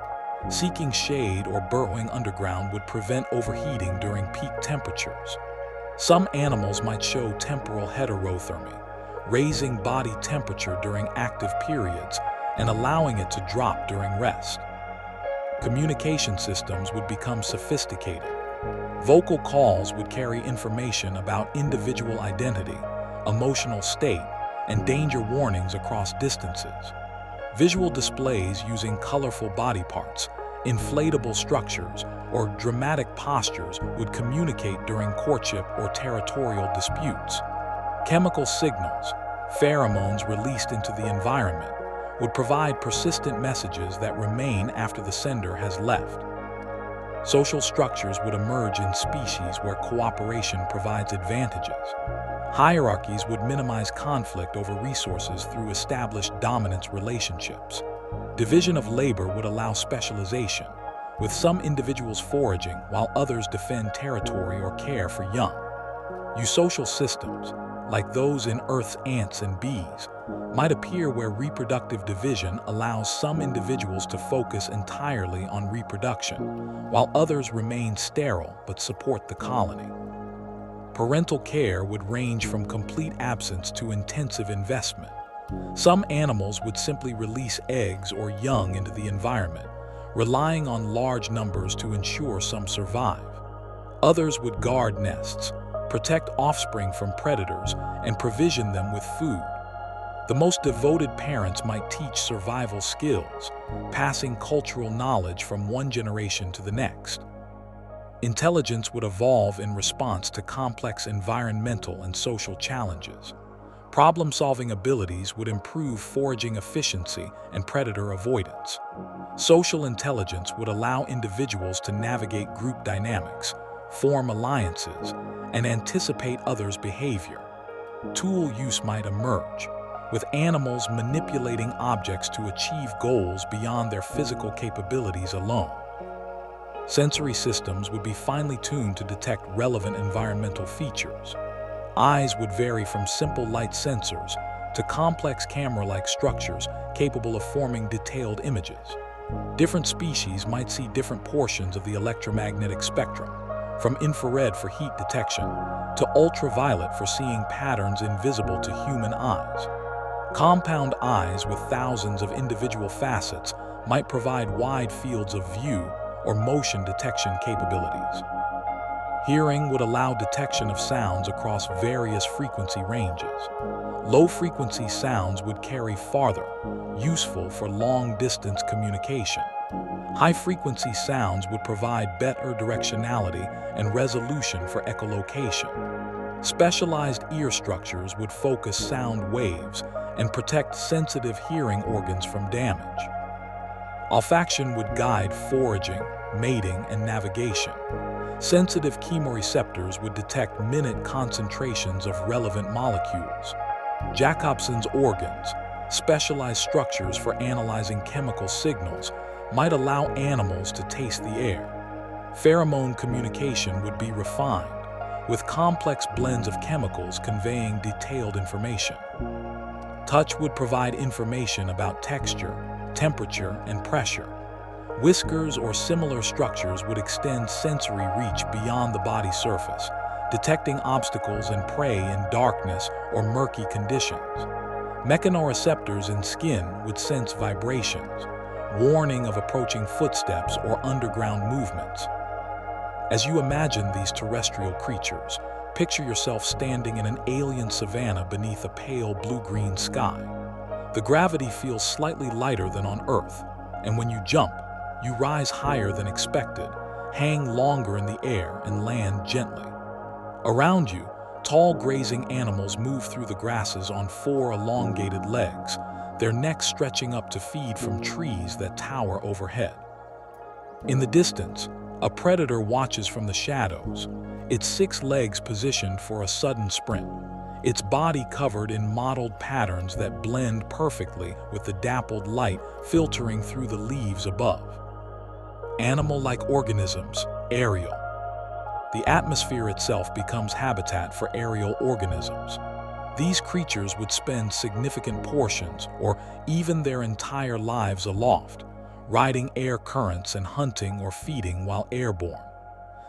Seeking shade or burrowing underground would prevent overheating during peak temperatures. Some animals might show temporal heterothermy, raising body temperature during active periods and allowing it to drop during rest. Communication systems would become sophisticated. Vocal calls would carry information about individual identity, emotional state, and danger warnings across distances. Visual displays using colorful body parts, inflatable structures, or dramatic postures would communicate during courtship or territorial disputes. Chemical signals, pheromones released into the environment, would provide persistent messages that remain after the sender has left. Social structures would emerge in species where cooperation provides advantages. Hierarchies would minimize conflict over resources through established dominance relationships. Division of labor would allow specialization, with some individuals foraging while others defend territory or care for young. Eusocial systems, like those in Earth's ants and bees, might appear where reproductive division allows some individuals to focus entirely on reproduction, while others remain sterile but support the colony. Parental care would range from complete absence to intensive investment. Some animals would simply release eggs or young into the environment, relying on large numbers to ensure some survive. Others would guard nests, protect offspring from predators, and provision them with food. The most devoted parents might teach survival skills, passing cultural knowledge from one generation to the next. Intelligence would evolve in response to complex environmental and social challenges. Problem-solving abilities would improve foraging efficiency and predator avoidance. Social intelligence would allow individuals to navigate group dynamics, form alliances, and anticipate others' behavior. Tool use might emerge, with animals manipulating objects to achieve goals beyond their physical capabilities alone. Sensory systems would be finely tuned to detect relevant environmental features. Eyes would vary from simple light sensors to complex camera-like structures capable of forming detailed images. Different species might see different portions of the electromagnetic spectrum, from infrared for heat detection to ultraviolet for seeing patterns invisible to human eyes. Compound eyes with thousands of individual facets might provide wide fields of view or motion detection capabilities. Hearing would allow detection of sounds across various frequency ranges. Low-frequency sounds would carry farther, useful for long-distance communication. High-frequency sounds would provide better directionality and resolution for echolocation. Specialized ear structures would focus sound waves and protect sensitive hearing organs from damage. Olfaction would guide foraging, mating, and navigation. Sensitive chemoreceptors would detect minute concentrations of relevant molecules. Jacobson's organs, specialized structures for analyzing chemical signals, might allow animals to taste the air. Pheromone communication would be refined, with complex blends of chemicals conveying detailed information. Touch would provide information about texture, temperature, and pressure. Whiskers or similar structures would extend sensory reach beyond the body surface, detecting obstacles and prey in darkness or murky conditions. Mechanoreceptors in skin would sense vibrations, warning of approaching footsteps or underground movements. As you imagine these terrestrial creatures, picture yourself standing in an alien savanna beneath a pale blue-green sky. The gravity feels slightly lighter than on Earth, and when you jump, you rise higher than expected, hang longer in the air, and land gently. Around you, tall grazing animals move through the grasses on 4 elongated legs, their necks stretching up to feed from trees that tower overhead. In the distance, a predator watches from the shadows, its 6 legs positioned for a sudden sprint, its body covered in mottled patterns that blend perfectly with the dappled light filtering through the leaves above. Animal-like organisms, aerial. The atmosphere itself becomes habitat for aerial organisms. These creatures would spend significant portions, or even their entire lives aloft, riding air currents and hunting or feeding while airborne.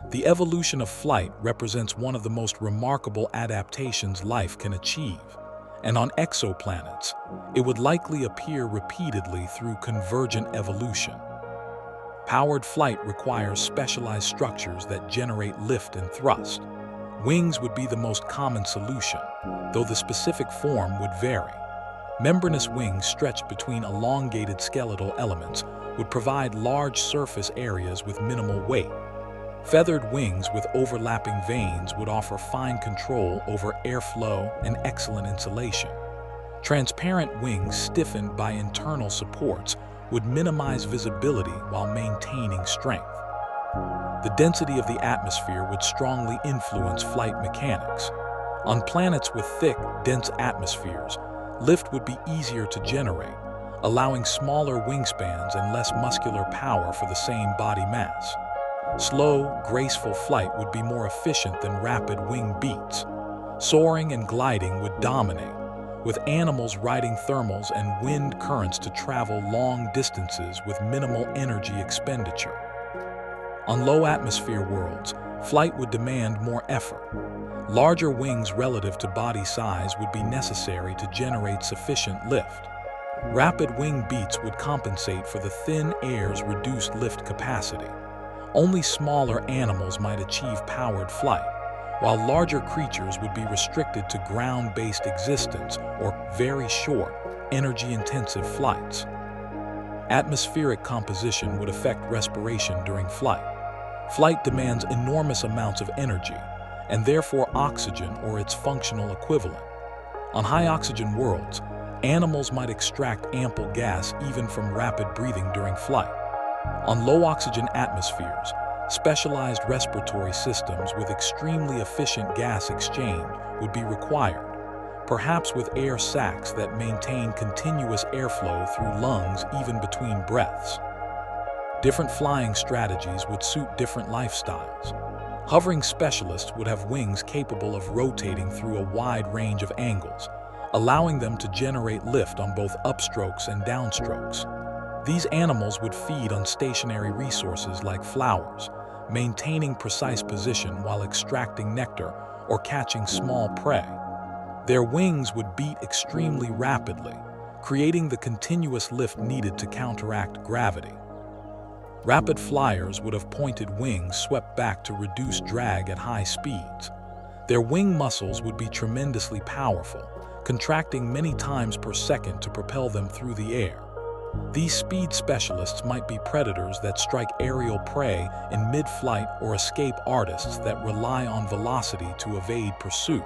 The evolution of flight represents one of the most remarkable adaptations life can achieve, and on exoplanets, it would likely appear repeatedly through convergent evolution. Powered flight requires specialized structures that generate lift and thrust. Wings would be the most common solution, though the specific form would vary. Membranous wings stretched between elongated skeletal elements would provide large surface areas with minimal weight. Feathered wings with overlapping veins would offer fine control over airflow and excellent insulation. Transparent wings stiffened by internal supports would minimize visibility while maintaining strength. The density of the atmosphere would strongly influence flight mechanics. On planets with thick, dense atmospheres, lift would be easier to generate, allowing smaller wingspans and less muscular power for the same body mass. Slow, graceful flight would be more efficient than rapid wing beats. Soaring and gliding would dominate, with animals riding thermals and wind currents to travel long distances with minimal energy expenditure. On low-atmosphere worlds, flight would demand more effort. Larger wings relative to body size would be necessary to generate sufficient lift. Rapid wing beats would compensate for the thin air's reduced lift capacity. Only smaller animals might achieve powered flight, while larger creatures would be restricted to ground-based existence or very short, energy-intensive flights. Atmospheric composition would affect respiration during flight. Flight demands enormous amounts of energy, and therefore oxygen or its functional equivalent. On high-oxygen worlds, animals might extract ample gas even from rapid breathing during flight. On low-oxygen atmospheres, specialized respiratory systems with extremely efficient gas exchange would be required, perhaps with air sacs that maintain continuous airflow through lungs even between breaths. Different flying strategies would suit different lifestyles. Hovering specialists would have wings capable of rotating through a wide range of angles, allowing them to generate lift on both upstrokes and downstrokes. These animals would feed on stationary resources like flowers, maintaining precise position while extracting nectar or catching small prey. Their wings would beat extremely rapidly, creating the continuous lift needed to counteract gravity. Rapid flyers would have pointed wings swept back to reduce drag at high speeds. Their wing muscles would be tremendously powerful, contracting many times per second to propel them through the air. These speed specialists might be predators that strike aerial prey in mid-flight or escape artists that rely on velocity to evade pursuit.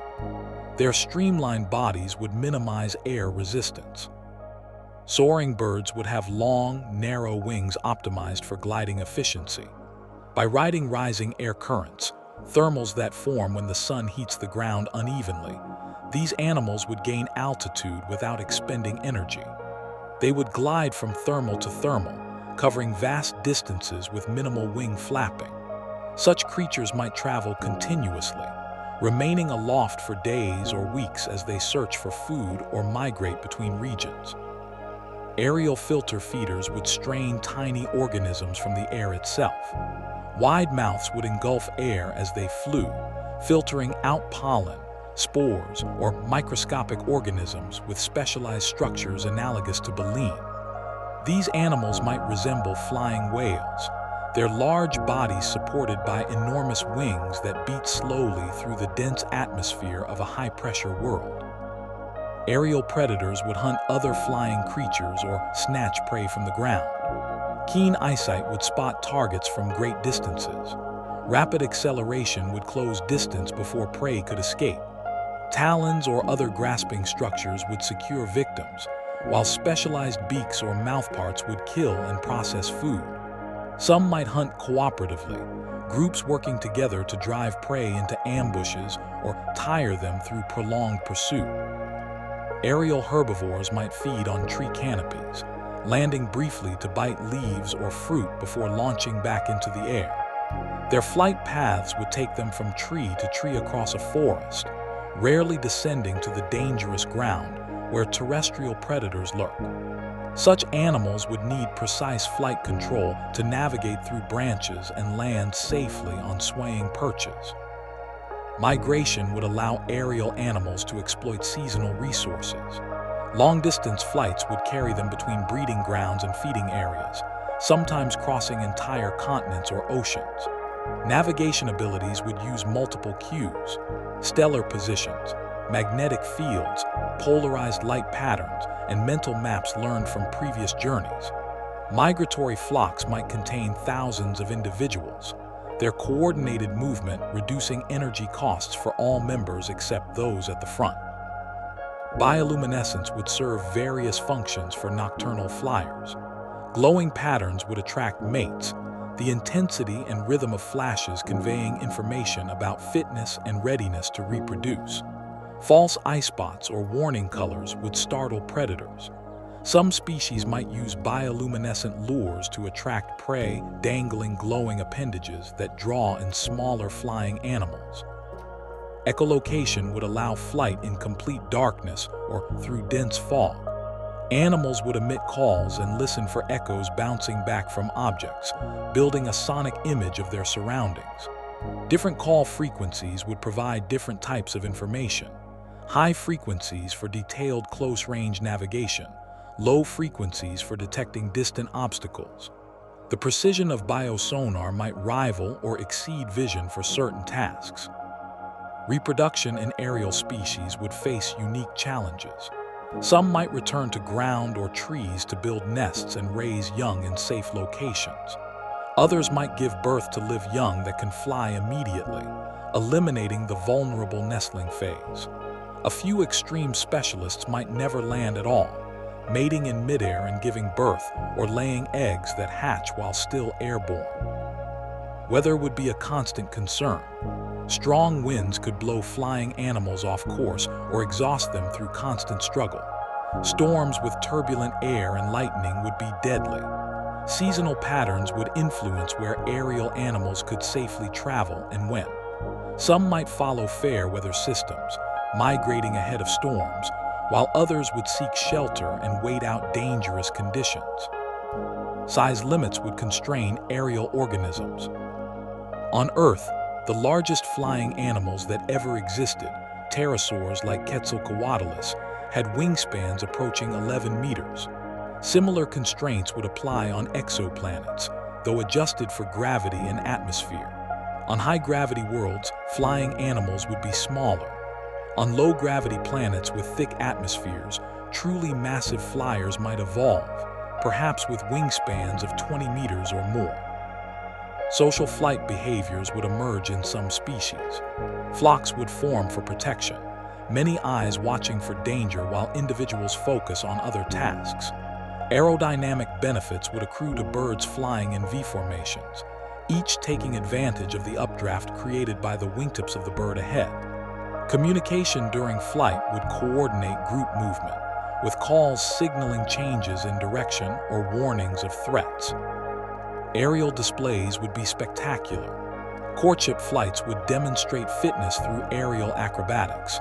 Their streamlined bodies would minimize air resistance. Soaring birds would have long, narrow wings optimized for gliding efficiency. By riding rising air currents, thermals that form when the sun heats the ground unevenly, These animals would gain altitude without expending energy. They would glide from thermal to thermal, covering vast distances with minimal wing flapping. Such creatures might travel continuously, remaining aloft for days or weeks as they search for food or migrate between regions. Aerial filter feeders would strain tiny organisms from the air itself. Wide mouths would engulf air as they flew, filtering out pollen, spores, or microscopic organisms with specialized structures analogous to baleen. These animals might resemble flying whales, their large bodies supported by enormous wings that beat slowly through the dense atmosphere of a high-pressure world. Aerial predators would hunt other flying creatures or snatch prey from the ground. Keen eyesight would spot targets from great distances. Rapid acceleration would close distance before prey could escape. Talons or other grasping structures would secure victims, while specialized beaks or mouthparts would kill and process food. Some might hunt cooperatively, groups working together to drive prey into ambushes or tire them through prolonged pursuit. Aerial herbivores might feed on tree canopies, landing briefly to bite leaves or fruit before launching back into the air. Their flight paths would take them from tree to tree across a forest, rarely descending to the dangerous ground where terrestrial predators lurk. Such animals would need precise flight control to navigate through branches and land safely on swaying perches. Migration would allow aerial animals to exploit seasonal resources. Long-distance flights would carry them between breeding grounds and feeding areas, sometimes crossing entire continents or oceans. Navigation abilities would use multiple cues: stellar positions, magnetic fields, polarized light patterns, and mental maps learned from previous journeys. Migratory flocks might contain thousands of individuals, their coordinated movement reducing energy costs for all members except those at the front. Bioluminescence would serve various functions for nocturnal flyers. Glowing patterns would attract mates, the intensity and rhythm of flashes conveying information about fitness and readiness to reproduce. False eye spots or warning colors would startle predators. Some species might use bioluminescent lures to attract prey, dangling glowing appendages that draw in smaller flying animals. Echolocation would allow flight in complete darkness or through dense fog. Animals would emit calls and listen for echoes bouncing back from objects, building a sonic image of their surroundings. Different call frequencies would provide different types of information. High frequencies for detailed close-range navigation, low frequencies for detecting distant obstacles. The precision of biosonar might rival or exceed vision for certain tasks. Reproduction in aerial species would face unique challenges. Some might return to ground or trees to build nests and raise young in safe locations. Others might give birth to live young that can fly immediately, eliminating the vulnerable nestling phase. A few extreme specialists might never land at all, mating in midair and giving birth, or laying eggs that hatch while still airborne. Weather would be a constant concern. Strong winds could blow flying animals off course or exhaust them through constant struggle. Storms with turbulent air and lightning would be deadly. Seasonal patterns would influence where aerial animals could safely travel and when. Some might follow fair weather systems, migrating ahead of storms, while others would seek shelter and wait out dangerous conditions. Size limits would constrain aerial organisms. On Earth, the largest flying animals that ever existed, pterosaurs like Quetzalcoatlus, had wingspans approaching 11 meters. Similar constraints would apply on exoplanets, though adjusted for gravity and atmosphere. On high-gravity worlds, flying animals would be smaller. On low-gravity planets with thick atmospheres, truly massive flyers might evolve, perhaps with wingspans of 20 meters or more. Social flight behaviors would emerge in some species. Flocks would form for protection, many eyes watching for danger while individuals focus on other tasks. Aerodynamic benefits would accrue to birds flying in V formations, each taking advantage of the updraft created by the wingtips of the bird ahead. Communication during flight would coordinate group movement, with calls signaling changes in direction or warnings of threats. Aerial displays would be spectacular. Courtship flights would demonstrate fitness through aerial acrobatics,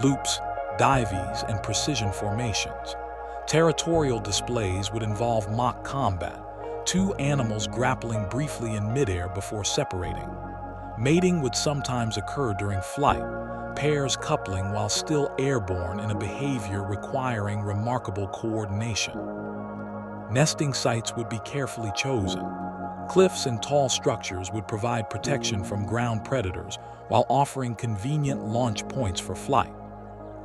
loops, dives, and precision formations. Territorial displays would involve mock combat, two animals grappling briefly in midair before separating. Mating would sometimes occur during flight, pairs coupling while still airborne in a behavior requiring remarkable coordination. Nesting sites would be carefully chosen. Cliffs and tall structures would provide protection from ground predators while offering convenient launch points for flight.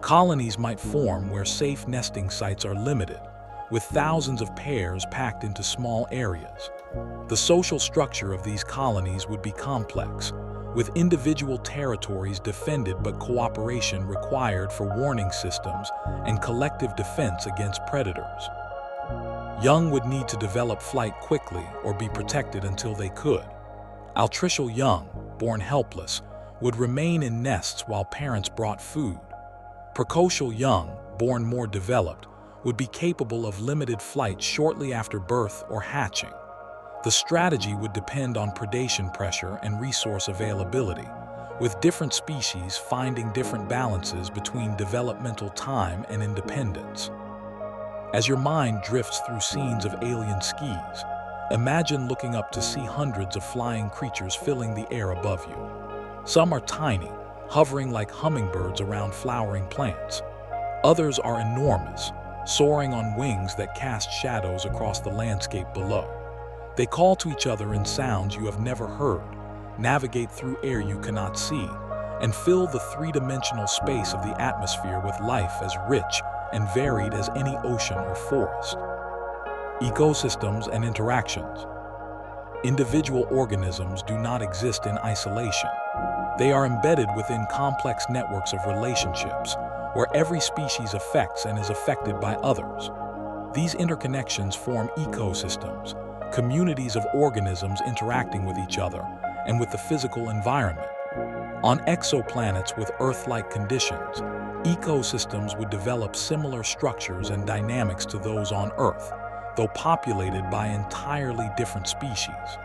Colonies might form where safe nesting sites are limited, with thousands of pairs packed into small areas. The social structure of these colonies would be complex, with individual territories defended but cooperation required for warning systems and collective defense against predators. Young would need to develop flight quickly or be protected until they could. Altricial young, born helpless, would remain in nests while parents brought food. Precocial young, born more developed, would be capable of limited flight shortly after birth or hatching. The strategy would depend on predation pressure and resource availability, with different species finding different balances between developmental time and independence. As your mind drifts through scenes of alien skis, imagine looking up to see hundreds of flying creatures filling the air above you. Some are tiny, hovering like hummingbirds around flowering plants. Others are enormous, soaring on wings that cast shadows across the landscape below. They call to each other in sounds you have never heard, navigate through air you cannot see, and fill the three-dimensional space of the atmosphere with life as rich and varied as any ocean or forest. Ecosystems and interactions. Individual organisms do not exist in isolation. They are embedded within complex networks of relationships, where every species affects and is affected by others. These interconnections form ecosystems, communities of organisms interacting with each other and with the physical environment. On exoplanets with Earth-like conditions, ecosystems would develop similar structures and dynamics to those on Earth, though populated by entirely different species.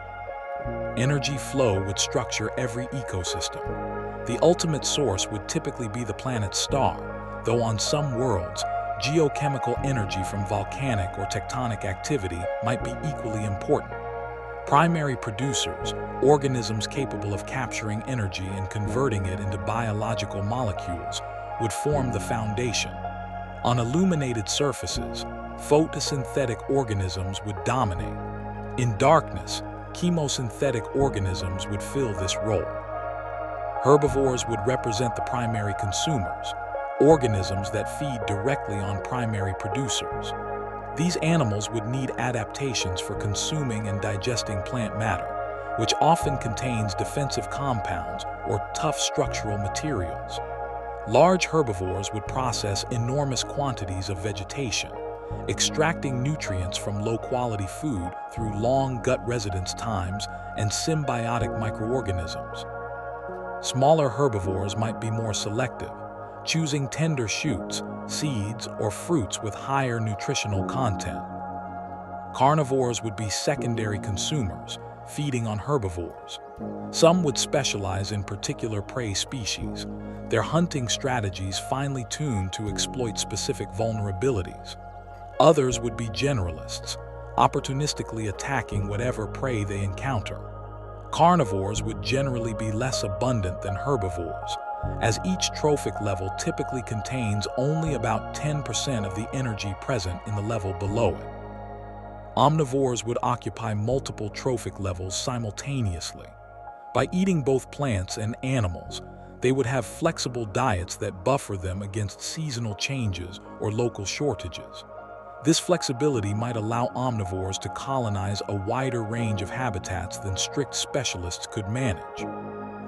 Energy flow would structure every ecosystem. The ultimate source would typically be the planet's star, though on some worlds, geochemical energy from volcanic or tectonic activity might be equally important. Primary producers, organisms capable of capturing energy and converting it into biological molecules, would form the foundation. On illuminated surfaces, photosynthetic organisms would dominate. In darkness, chemosynthetic organisms would fill this role. Herbivores would represent the primary consumers, organisms that feed directly on primary producers. These animals would need adaptations for consuming and digesting plant matter, which often contains defensive compounds or tough structural materials. Large herbivores would process enormous quantities of vegetation, extracting nutrients from low-quality food through long gut residence times and symbiotic microorganisms. Smaller herbivores might be more selective, choosing tender shoots, seeds, or fruits with higher nutritional content. Carnivores would be secondary consumers, feeding on herbivores. Some would specialize in particular prey species, their hunting strategies finely tuned to exploit specific vulnerabilities. Others would be generalists, opportunistically attacking whatever prey they encounter. Carnivores would generally be less abundant than herbivores, as each trophic level typically contains only about 10% of the energy present in the level below it. Omnivores would occupy multiple trophic levels simultaneously. By eating both plants and animals, they would have flexible diets that buffer them against seasonal changes or local shortages. This flexibility might allow omnivores to colonize a wider range of habitats than strict specialists could manage.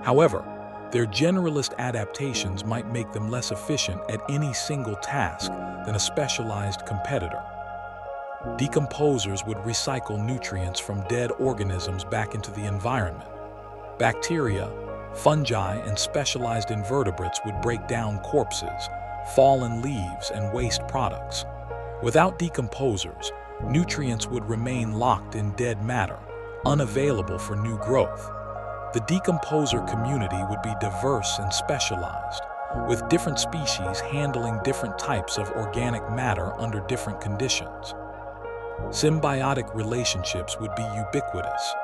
However, their generalist adaptations might make them less efficient at any single task than a specialized competitor. Decomposers would recycle nutrients from dead organisms back into the environment. Bacteria, Fungi and specialized invertebrates would break down corpses, fallen leaves, and waste products. Without decomposers, nutrients would remain locked in dead matter, unavailable for new growth. The decomposer community would be diverse and specialized, with different species handling different types of organic matter under different conditions. Symbiotic relationships would be ubiquitous.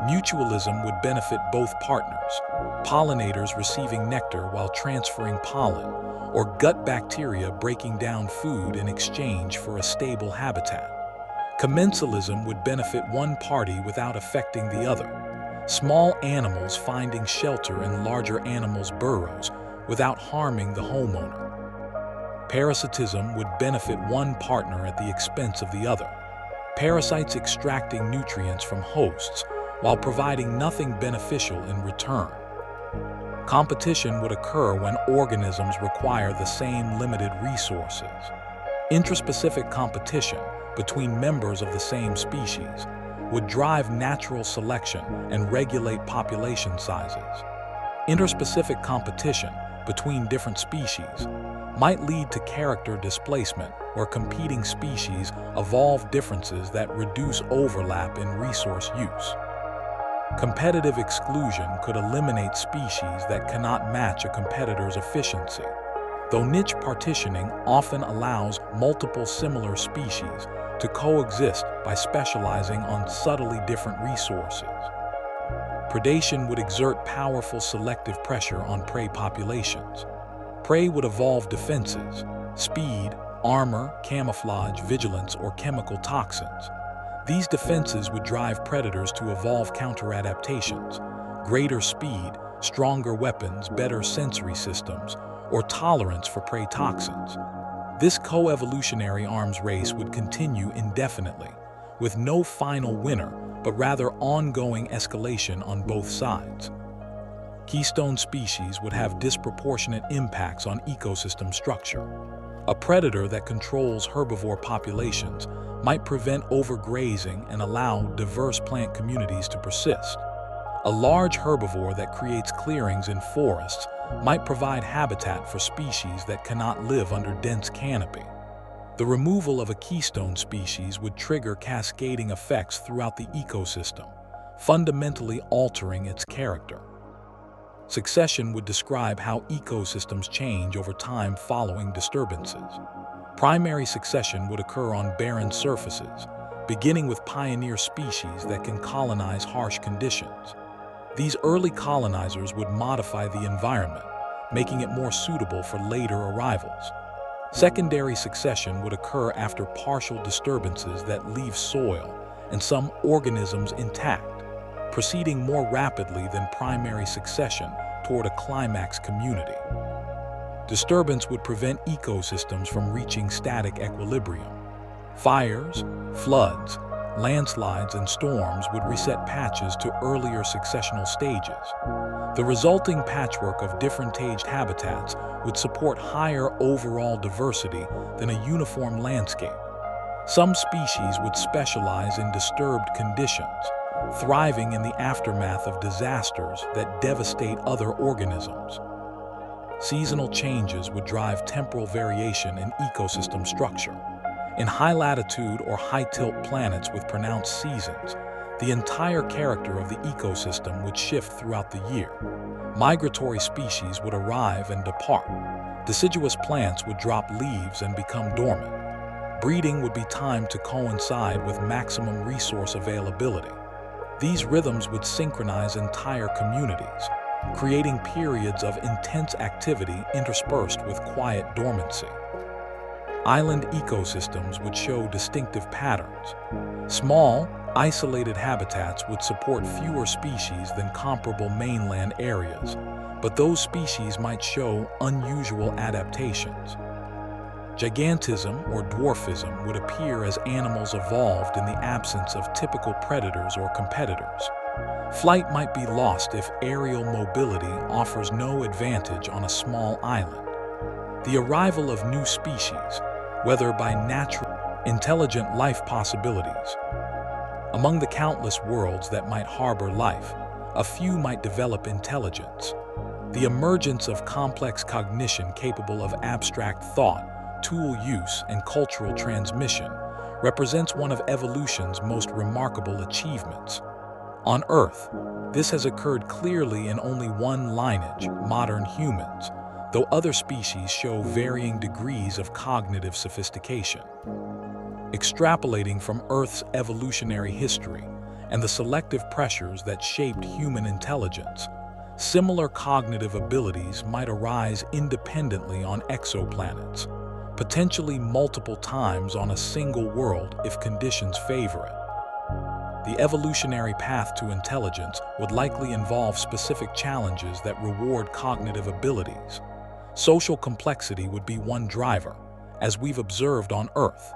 Mutualism would benefit both partners, pollinators receiving nectar while transferring pollen, or gut bacteria breaking down food in exchange for a stable habitat. Commensalism would benefit one party without affecting the other. Small animals finding shelter in larger animals' burrows without harming the homeowner. Parasitism would benefit one partner at the expense of the other. Parasites extracting nutrients from hosts while providing nothing beneficial in return. Competition would occur when organisms require the same limited resources. Intraspecific competition between members of the same species would drive natural selection and regulate population sizes. Interspecific competition between different species might lead to character displacement, where competing species evolve differences that reduce overlap in resource use. Competitive exclusion could eliminate species that cannot match a competitor's efficiency, though niche partitioning often allows multiple similar species to coexist by specializing on subtly different resources. Predation would exert powerful selective pressure on prey populations. Prey would evolve defenses: speed, armor, camouflage, vigilance, or chemical toxins. These defenses would drive predators to evolve counter-adaptations: greater speed, stronger weapons, better sensory systems, or tolerance for prey toxins. This co-evolutionary arms race would continue indefinitely, with no final winner, but rather ongoing escalation on both sides. Keystone species would have disproportionate impacts on ecosystem structure. A predator that controls herbivore populations might prevent overgrazing and allow diverse plant communities to persist. A large herbivore that creates clearings in forests might provide habitat for species that cannot live under dense canopy. The removal of a keystone species would trigger cascading effects throughout the ecosystem, fundamentally altering its character. Succession would describe how ecosystems change over time following disturbances. Primary succession would occur on barren surfaces, beginning with pioneer species that can colonize harsh conditions. These early colonizers would modify the environment, making it more suitable for later arrivals. Secondary succession would occur after partial disturbances that leave soil and some organisms intact, proceeding more rapidly than primary succession toward a climax community. Disturbance would prevent ecosystems from reaching static equilibrium. Fires, floods, landslides, and storms would reset patches to earlier successional stages. The resulting patchwork of different-aged habitats would support higher overall diversity than a uniform landscape. Some species would specialize in disturbed conditions, thriving in the aftermath of disasters that devastate other organisms. Seasonal changes would drive temporal variation in ecosystem structure. In high-latitude or high-tilt planets with pronounced seasons, the entire character of the ecosystem would shift throughout the year. Migratory species would arrive and depart. Deciduous plants would drop leaves and become dormant. Breeding would be timed to coincide with maximum resource availability. These rhythms would synchronize entire communities, creating periods of intense activity interspersed with quiet dormancy. Island ecosystems would show distinctive patterns. Small, isolated habitats would support fewer species than comparable mainland areas, but those species might show unusual adaptations. Gigantism or dwarfism would appear as animals evolved in the absence of typical predators or competitors. Flight might be lost if aerial mobility offers no advantage on a small island. The arrival of new species, whether by natural, intelligent life possibilities. Among the countless worlds that might harbor life, a few might develop intelligence. The emergence of complex cognition capable of abstract thought, tool use, and cultural transmission represents one of evolution's most remarkable achievements. On Earth, this has occurred clearly in only one lineage, modern humans, though other species show varying degrees of cognitive sophistication. Extrapolating from Earth's evolutionary history and the selective pressures that shaped human intelligence, similar cognitive abilities might arise independently on exoplanets, potentially multiple times on a single world if conditions favor it. The evolutionary path to intelligence would likely involve specific challenges that reward cognitive abilities. Social complexity would be one driver, as we've observed on Earth.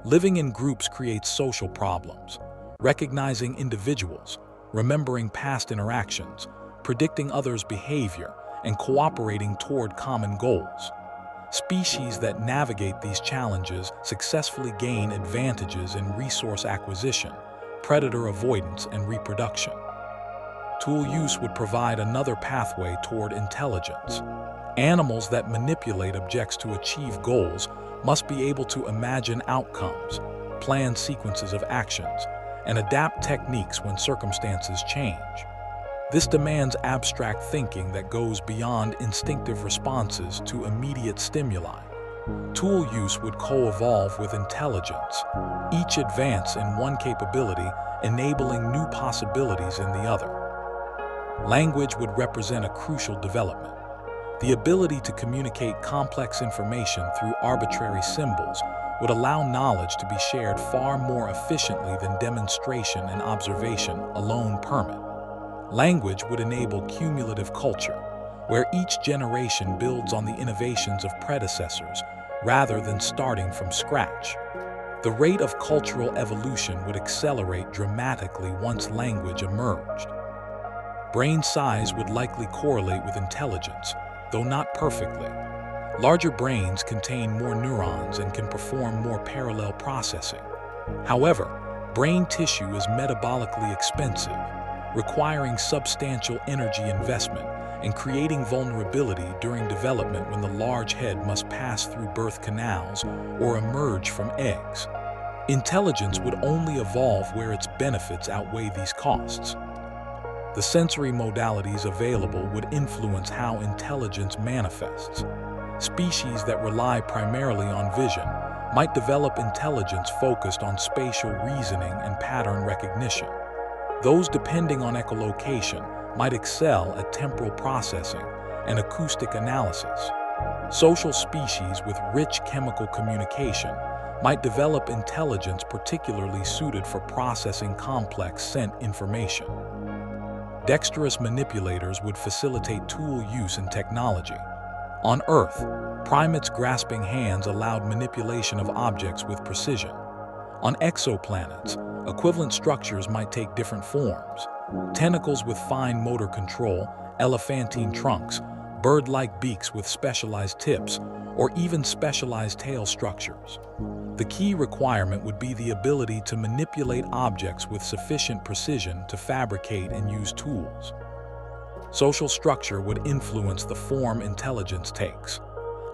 Living in groups creates social problems. Recognizing individuals, remembering past interactions, predicting others' behavior, and cooperating toward common goals. Species that navigate these challenges successfully gain advantages in resource acquisition, predator avoidance, and reproduction. Tool use would provide another pathway toward intelligence. Animals that manipulate objects to achieve goals must be able to imagine outcomes, plan sequences of actions, and adapt techniques when circumstances change. This demands abstract thinking that goes beyond instinctive responses to immediate stimuli. Tool use would co-evolve with intelligence, each advance in one capability enabling new possibilities in the other. Language would represent a crucial development. The ability to communicate complex information through arbitrary symbols would allow knowledge to be shared far more efficiently than demonstration and observation alone permit. Language would enable cumulative culture, where each generation builds on the innovations of predecessors rather than starting from scratch. The rate of cultural evolution would accelerate dramatically once language emerged. Brain size would likely correlate with intelligence, though not perfectly. Larger brains contain more neurons and can perform more parallel processing. However, brain tissue is metabolically expensive, requiring substantial energy investment and creating vulnerability during development when the large head must pass through birth canals or emerge from eggs. Intelligence would only evolve where its benefits outweigh these costs. The sensory modalities available would influence how intelligence manifests. Species that rely primarily on vision might develop intelligence focused on spatial reasoning and pattern recognition. Those depending on echolocation might excel at temporal processing and acoustic analysis. Social species with rich chemical communication might develop intelligence particularly suited for processing complex scent information. Dexterous manipulators would facilitate tool use and technology. On Earth, primates grasping hands allowed manipulation of objects with precision. On exoplanets, equivalent structures might take different forms. Tentacles with fine motor control, elephantine trunks, bird-like beaks with specialized tips, or even specialized tail structures. The key requirement would be the ability to manipulate objects with sufficient precision to fabricate and use tools. Social structure would influence the form intelligence takes.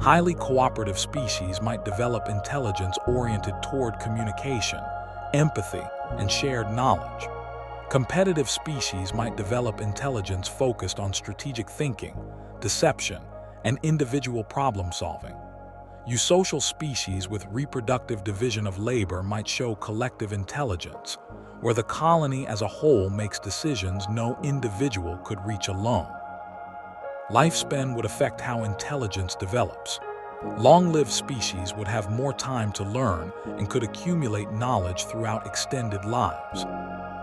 Highly cooperative species might develop intelligence oriented toward communication, empathy, and shared knowledge. Competitive species might develop intelligence focused on strategic thinking, deception, and individual problem-solving. Eusocial species with reproductive division of labor might show collective intelligence, where the colony as a whole makes decisions no individual could reach alone. Lifespan would affect how intelligence develops. Long-lived species would have more time to learn and could accumulate knowledge throughout extended lives.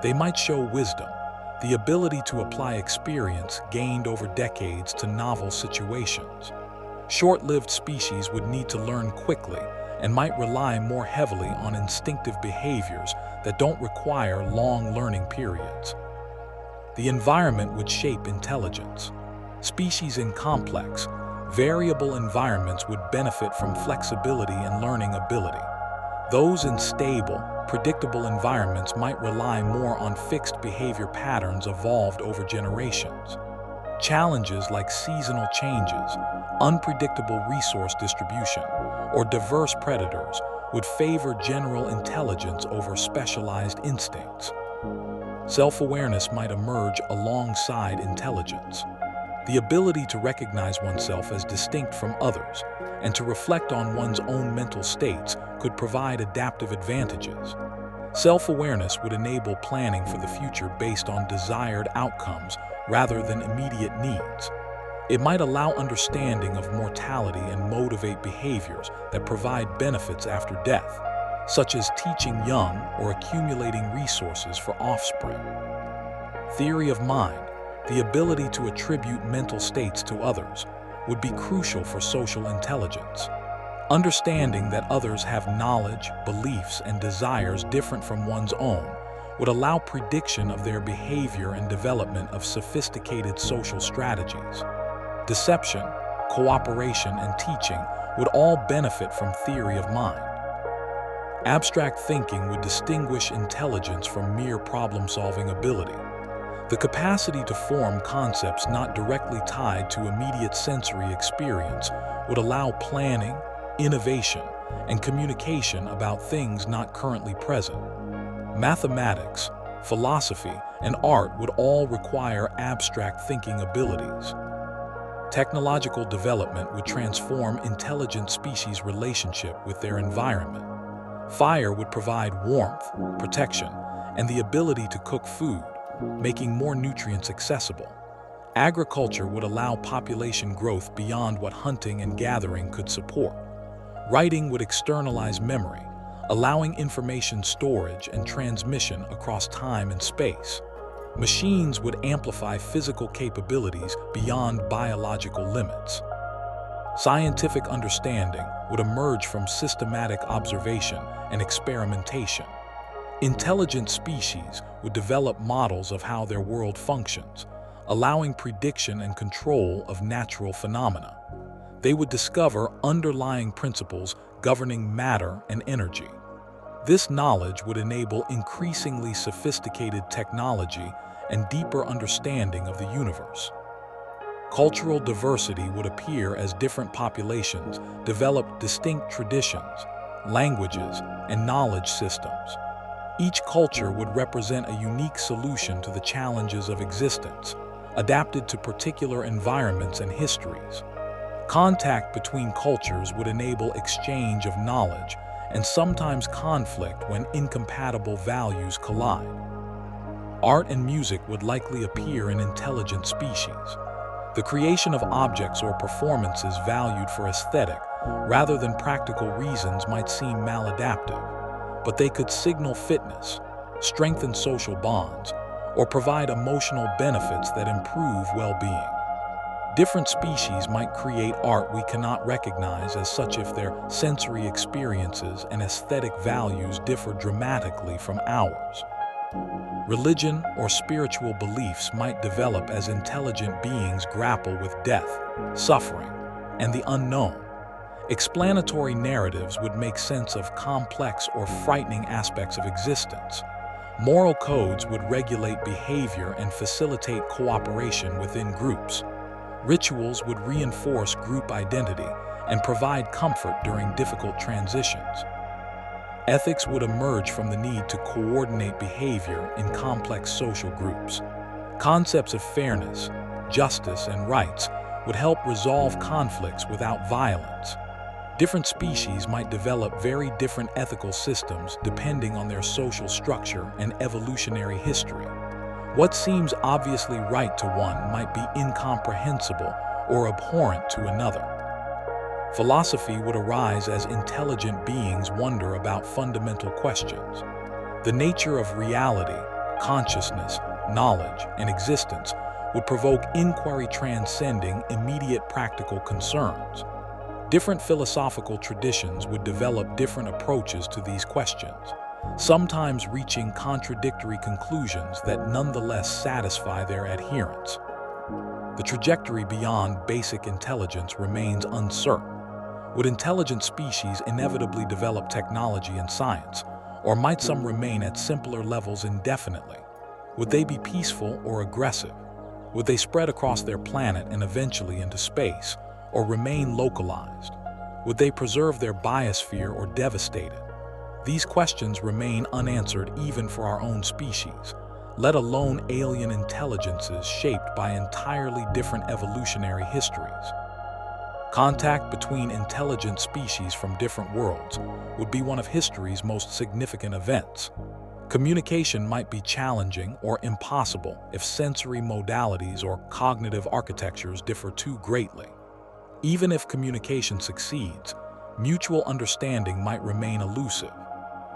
They might show wisdom, the ability to apply experience gained over decades to novel situations. Short-lived species would need to learn quickly and might rely more heavily on instinctive behaviors that don't require long learning periods. The environment would shape intelligence. Species in complex, variable environments would benefit from flexibility and learning ability. Those in stable, predictable environments might rely more on fixed behavior patterns evolved over generations. Challenges like seasonal changes, unpredictable resource distribution, or diverse predators would favor general intelligence over specialized instincts. Self-awareness might emerge alongside intelligence. The ability to recognize oneself as distinct from others and to reflect on one's own mental states could provide adaptive advantages. Self-awareness would enable planning for the future based on desired outcomes rather than immediate needs. It might allow understanding of mortality and motivate behaviors that provide benefits after death, such as teaching young or accumulating resources for offspring. Theory of mind, the ability to attribute mental states to others, would be crucial for social intelligence. Understanding that others have knowledge, beliefs, and desires different from one's own would allow prediction of their behavior and development of sophisticated social strategies. Deception, cooperation, and teaching would all benefit from theory of mind. Abstract thinking would distinguish intelligence from mere problem-solving ability. The capacity to form concepts not directly tied to immediate sensory experience would allow planning, innovation, and communication about things not currently present. Mathematics, philosophy, and art would all require abstract thinking abilities. Technological development would transform intelligent species' relationship with their environment. Fire would provide warmth, protection, and the ability to cook food, making more nutrients accessible. Agriculture would allow population growth beyond what hunting and gathering could support. Writing would externalize memory, allowing information storage and transmission across time and space. Machines would amplify physical capabilities beyond biological limits. Scientific understanding would emerge from systematic observation and experimentation. Intelligent species would develop models of how their world functions, allowing prediction and control of natural phenomena. They would discover underlying principles governing matter and energy. This knowledge would enable increasingly sophisticated technology and deeper understanding of the universe. Cultural diversity would appear as different populations developed distinct traditions, languages, and knowledge systems. Each culture would represent a unique solution to the challenges of existence, adapted to particular environments and histories. Contact between cultures would enable exchange of knowledge and sometimes conflict when incompatible values collide. Art and music would likely appear in intelligent species. The creation of objects or performances valued for aesthetic rather than practical reasons might seem maladaptive, but they could signal fitness, strengthen social bonds, or provide emotional benefits that improve well-being. Different species might create art we cannot recognize as such if their sensory experiences and aesthetic values differ dramatically from ours. Religion or spiritual beliefs might develop as intelligent beings grapple with death, suffering, and the unknown. Explanatory narratives would make sense of complex or frightening aspects of existence. Moral codes would regulate behavior and facilitate cooperation within groups. Rituals would reinforce group identity and provide comfort during difficult transitions. Ethics would emerge from the need to coordinate behavior in complex social groups. Concepts of fairness, justice, and rights would help resolve conflicts without violence. Different species might develop very different ethical systems depending on their social structure and evolutionary history. What seems obviously right to one might be incomprehensible or abhorrent to another. Philosophy would arise as intelligent beings wonder about fundamental questions. The nature of reality, consciousness, knowledge, and existence would provoke inquiry transcending immediate practical concerns. Different philosophical traditions would develop different approaches to these questions, sometimes reaching contradictory conclusions that nonetheless satisfy their adherents. The trajectory beyond basic intelligence remains uncertain. Would intelligent species inevitably develop technology and science, Or might some remain at simpler levels indefinitely? Would they be peaceful or aggressive? Would they spread across their planet and eventually into space, or remain localized? Would they preserve their biosphere or devastate it? These questions remain unanswered even for our own species, let alone alien intelligences shaped by entirely different evolutionary histories. Contact between intelligent species from different worlds would be one of history's most significant events. Communication might be challenging or impossible if sensory modalities or cognitive architectures differ too greatly. Even if communication succeeds, mutual understanding might remain elusive.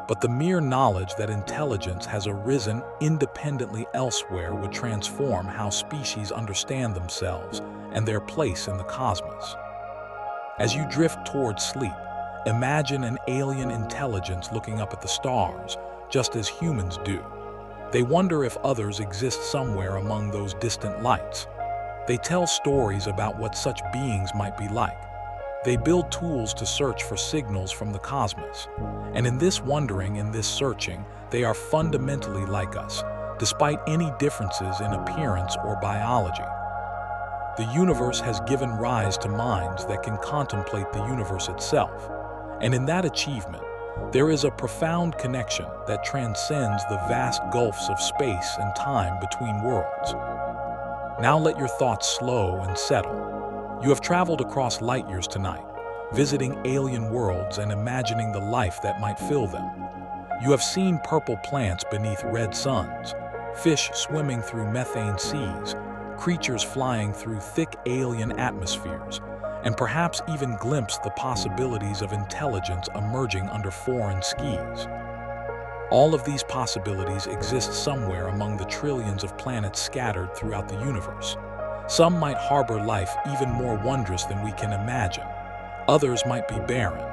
But the mere knowledge that intelligence has arisen independently elsewhere would transform how species understand themselves and their place in the cosmos. As you drift towards sleep, imagine an alien intelligence looking up at the stars, just as humans do. They wonder if others exist somewhere among those distant lights. They tell stories about what such beings might be like. They build tools to search for signals from the cosmos. And in this wondering, in this searching, they are fundamentally like us, despite any differences in appearance or biology. The universe has given rise to minds that can contemplate the universe itself. And in that achievement, there is a profound connection that transcends the vast gulfs of space and time between worlds. Now let your thoughts slow and settle. You have traveled across light years tonight, visiting alien worlds and imagining the life that might fill them. You have seen purple plants beneath red suns, fish swimming through methane seas, creatures flying through thick alien atmospheres, and perhaps even glimpsed the possibilities of intelligence emerging under foreign skies. All of these possibilities exist somewhere among the trillions of planets scattered throughout the universe. Some might harbor life even more wondrous than we can imagine. Others might be barren,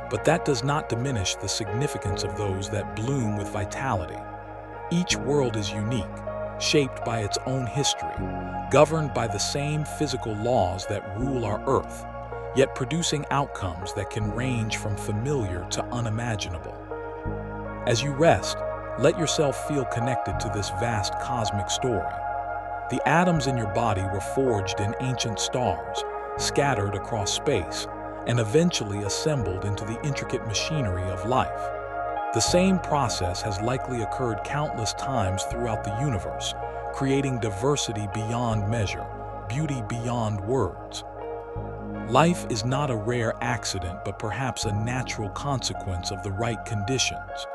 but that does not diminish the significance of those that bloom with vitality. Each world is unique, shaped by its own history, governed by the same physical laws that rule our Earth, yet producing outcomes that can range from familiar to unimaginable. As you rest, let yourself feel connected to this vast cosmic story. The atoms in your body were forged in ancient stars, scattered across space, and eventually assembled into the intricate machinery of life. The same process has likely occurred countless times throughout the universe, creating diversity beyond measure, beauty beyond words. Life is not a rare accident, but perhaps a natural consequence of the right conditions.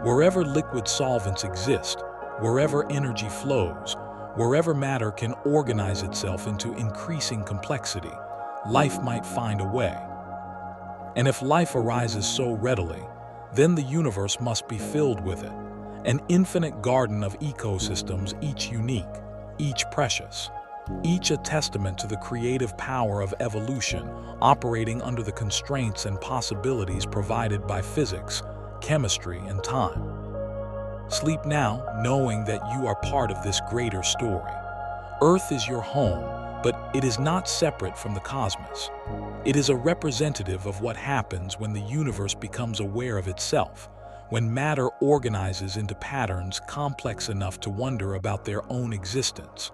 Wherever liquid solvents exist, wherever energy flows, wherever matter can organize itself into increasing complexity, life might find a way. And if life arises so readily, then the universe must be filled with it, an infinite garden of ecosystems, each unique, each precious, each a testament to the creative power of evolution, operating under the constraints and possibilities provided by physics, chemistry, and time. Sleep now, knowing that you are part of this greater story. Earth is your home, but it is not separate from the cosmos. It is a representative of what happens when the universe becomes aware of itself, when matter organizes into patterns complex enough to wonder about their own existence.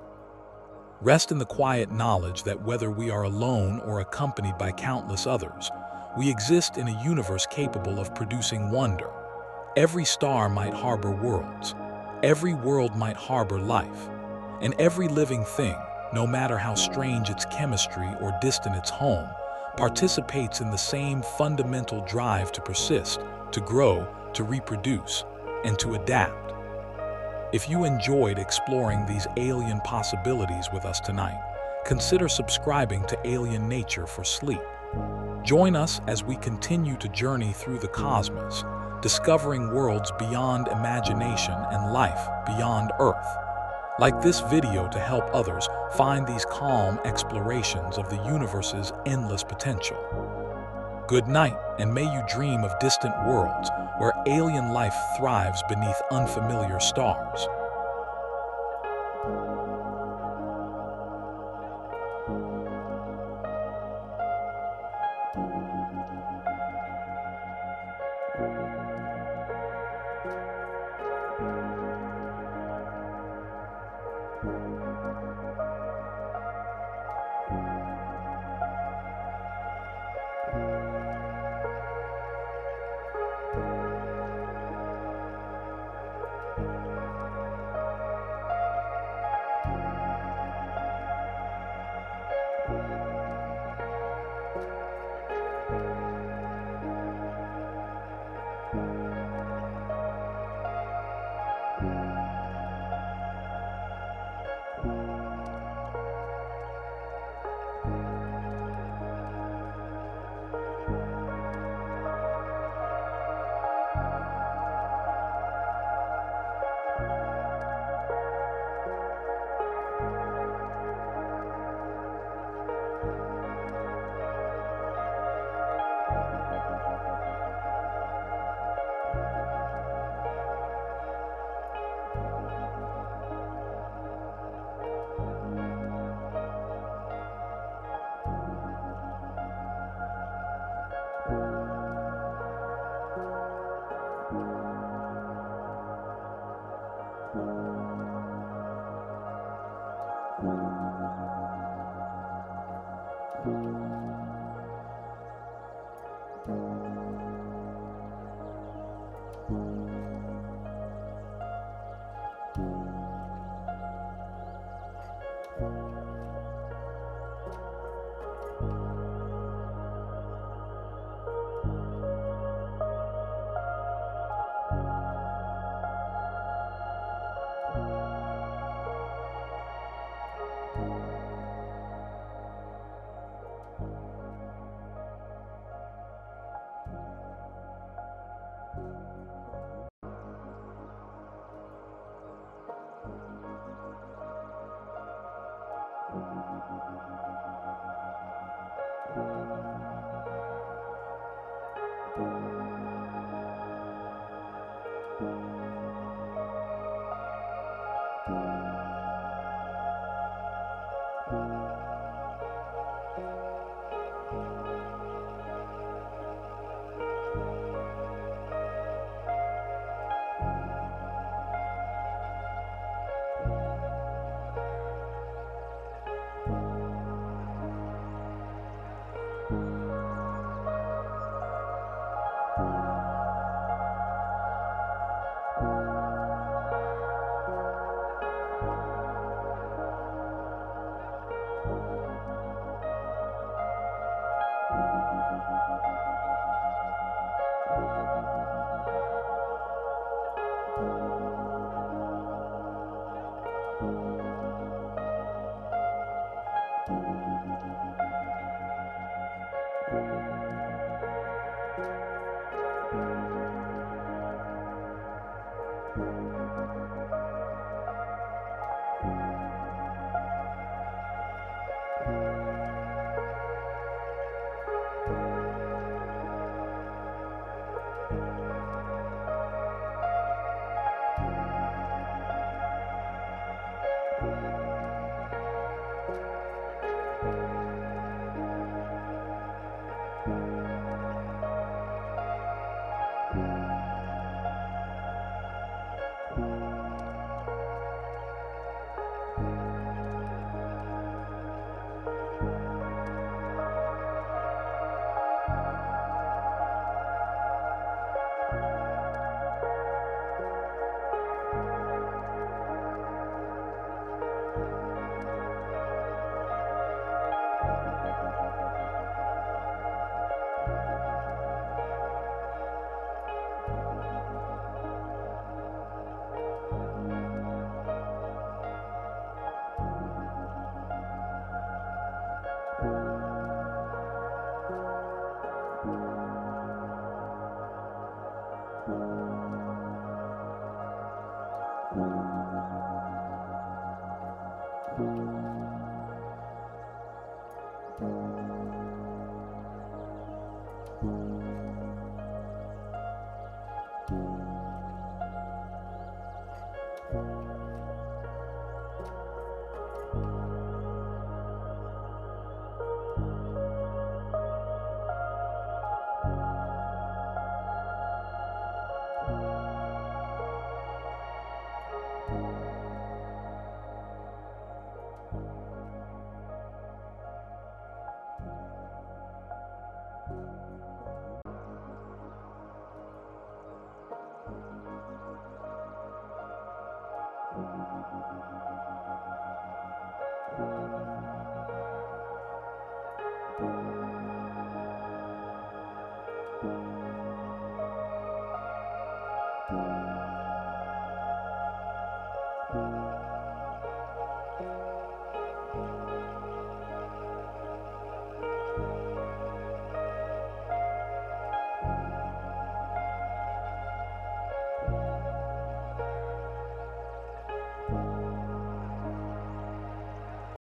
Rest in the quiet knowledge that whether we are alone or accompanied by countless others, we exist in a universe capable of producing wonder. Every star might harbor worlds. Every world might harbor life. And every living thing, no matter how strange its chemistry or distant its home, participates in the same fundamental drive to persist, to grow, to reproduce, and to adapt. If you enjoyed exploring these alien possibilities with us tonight, consider subscribing to Alien Nature for Sleep. Join us as we continue to journey through the cosmos, discovering worlds beyond imagination and life beyond Earth. Like this video to help others find these calm explorations of the universe's endless potential. Good night, and may you dream of distant worlds where alien life thrives beneath unfamiliar stars.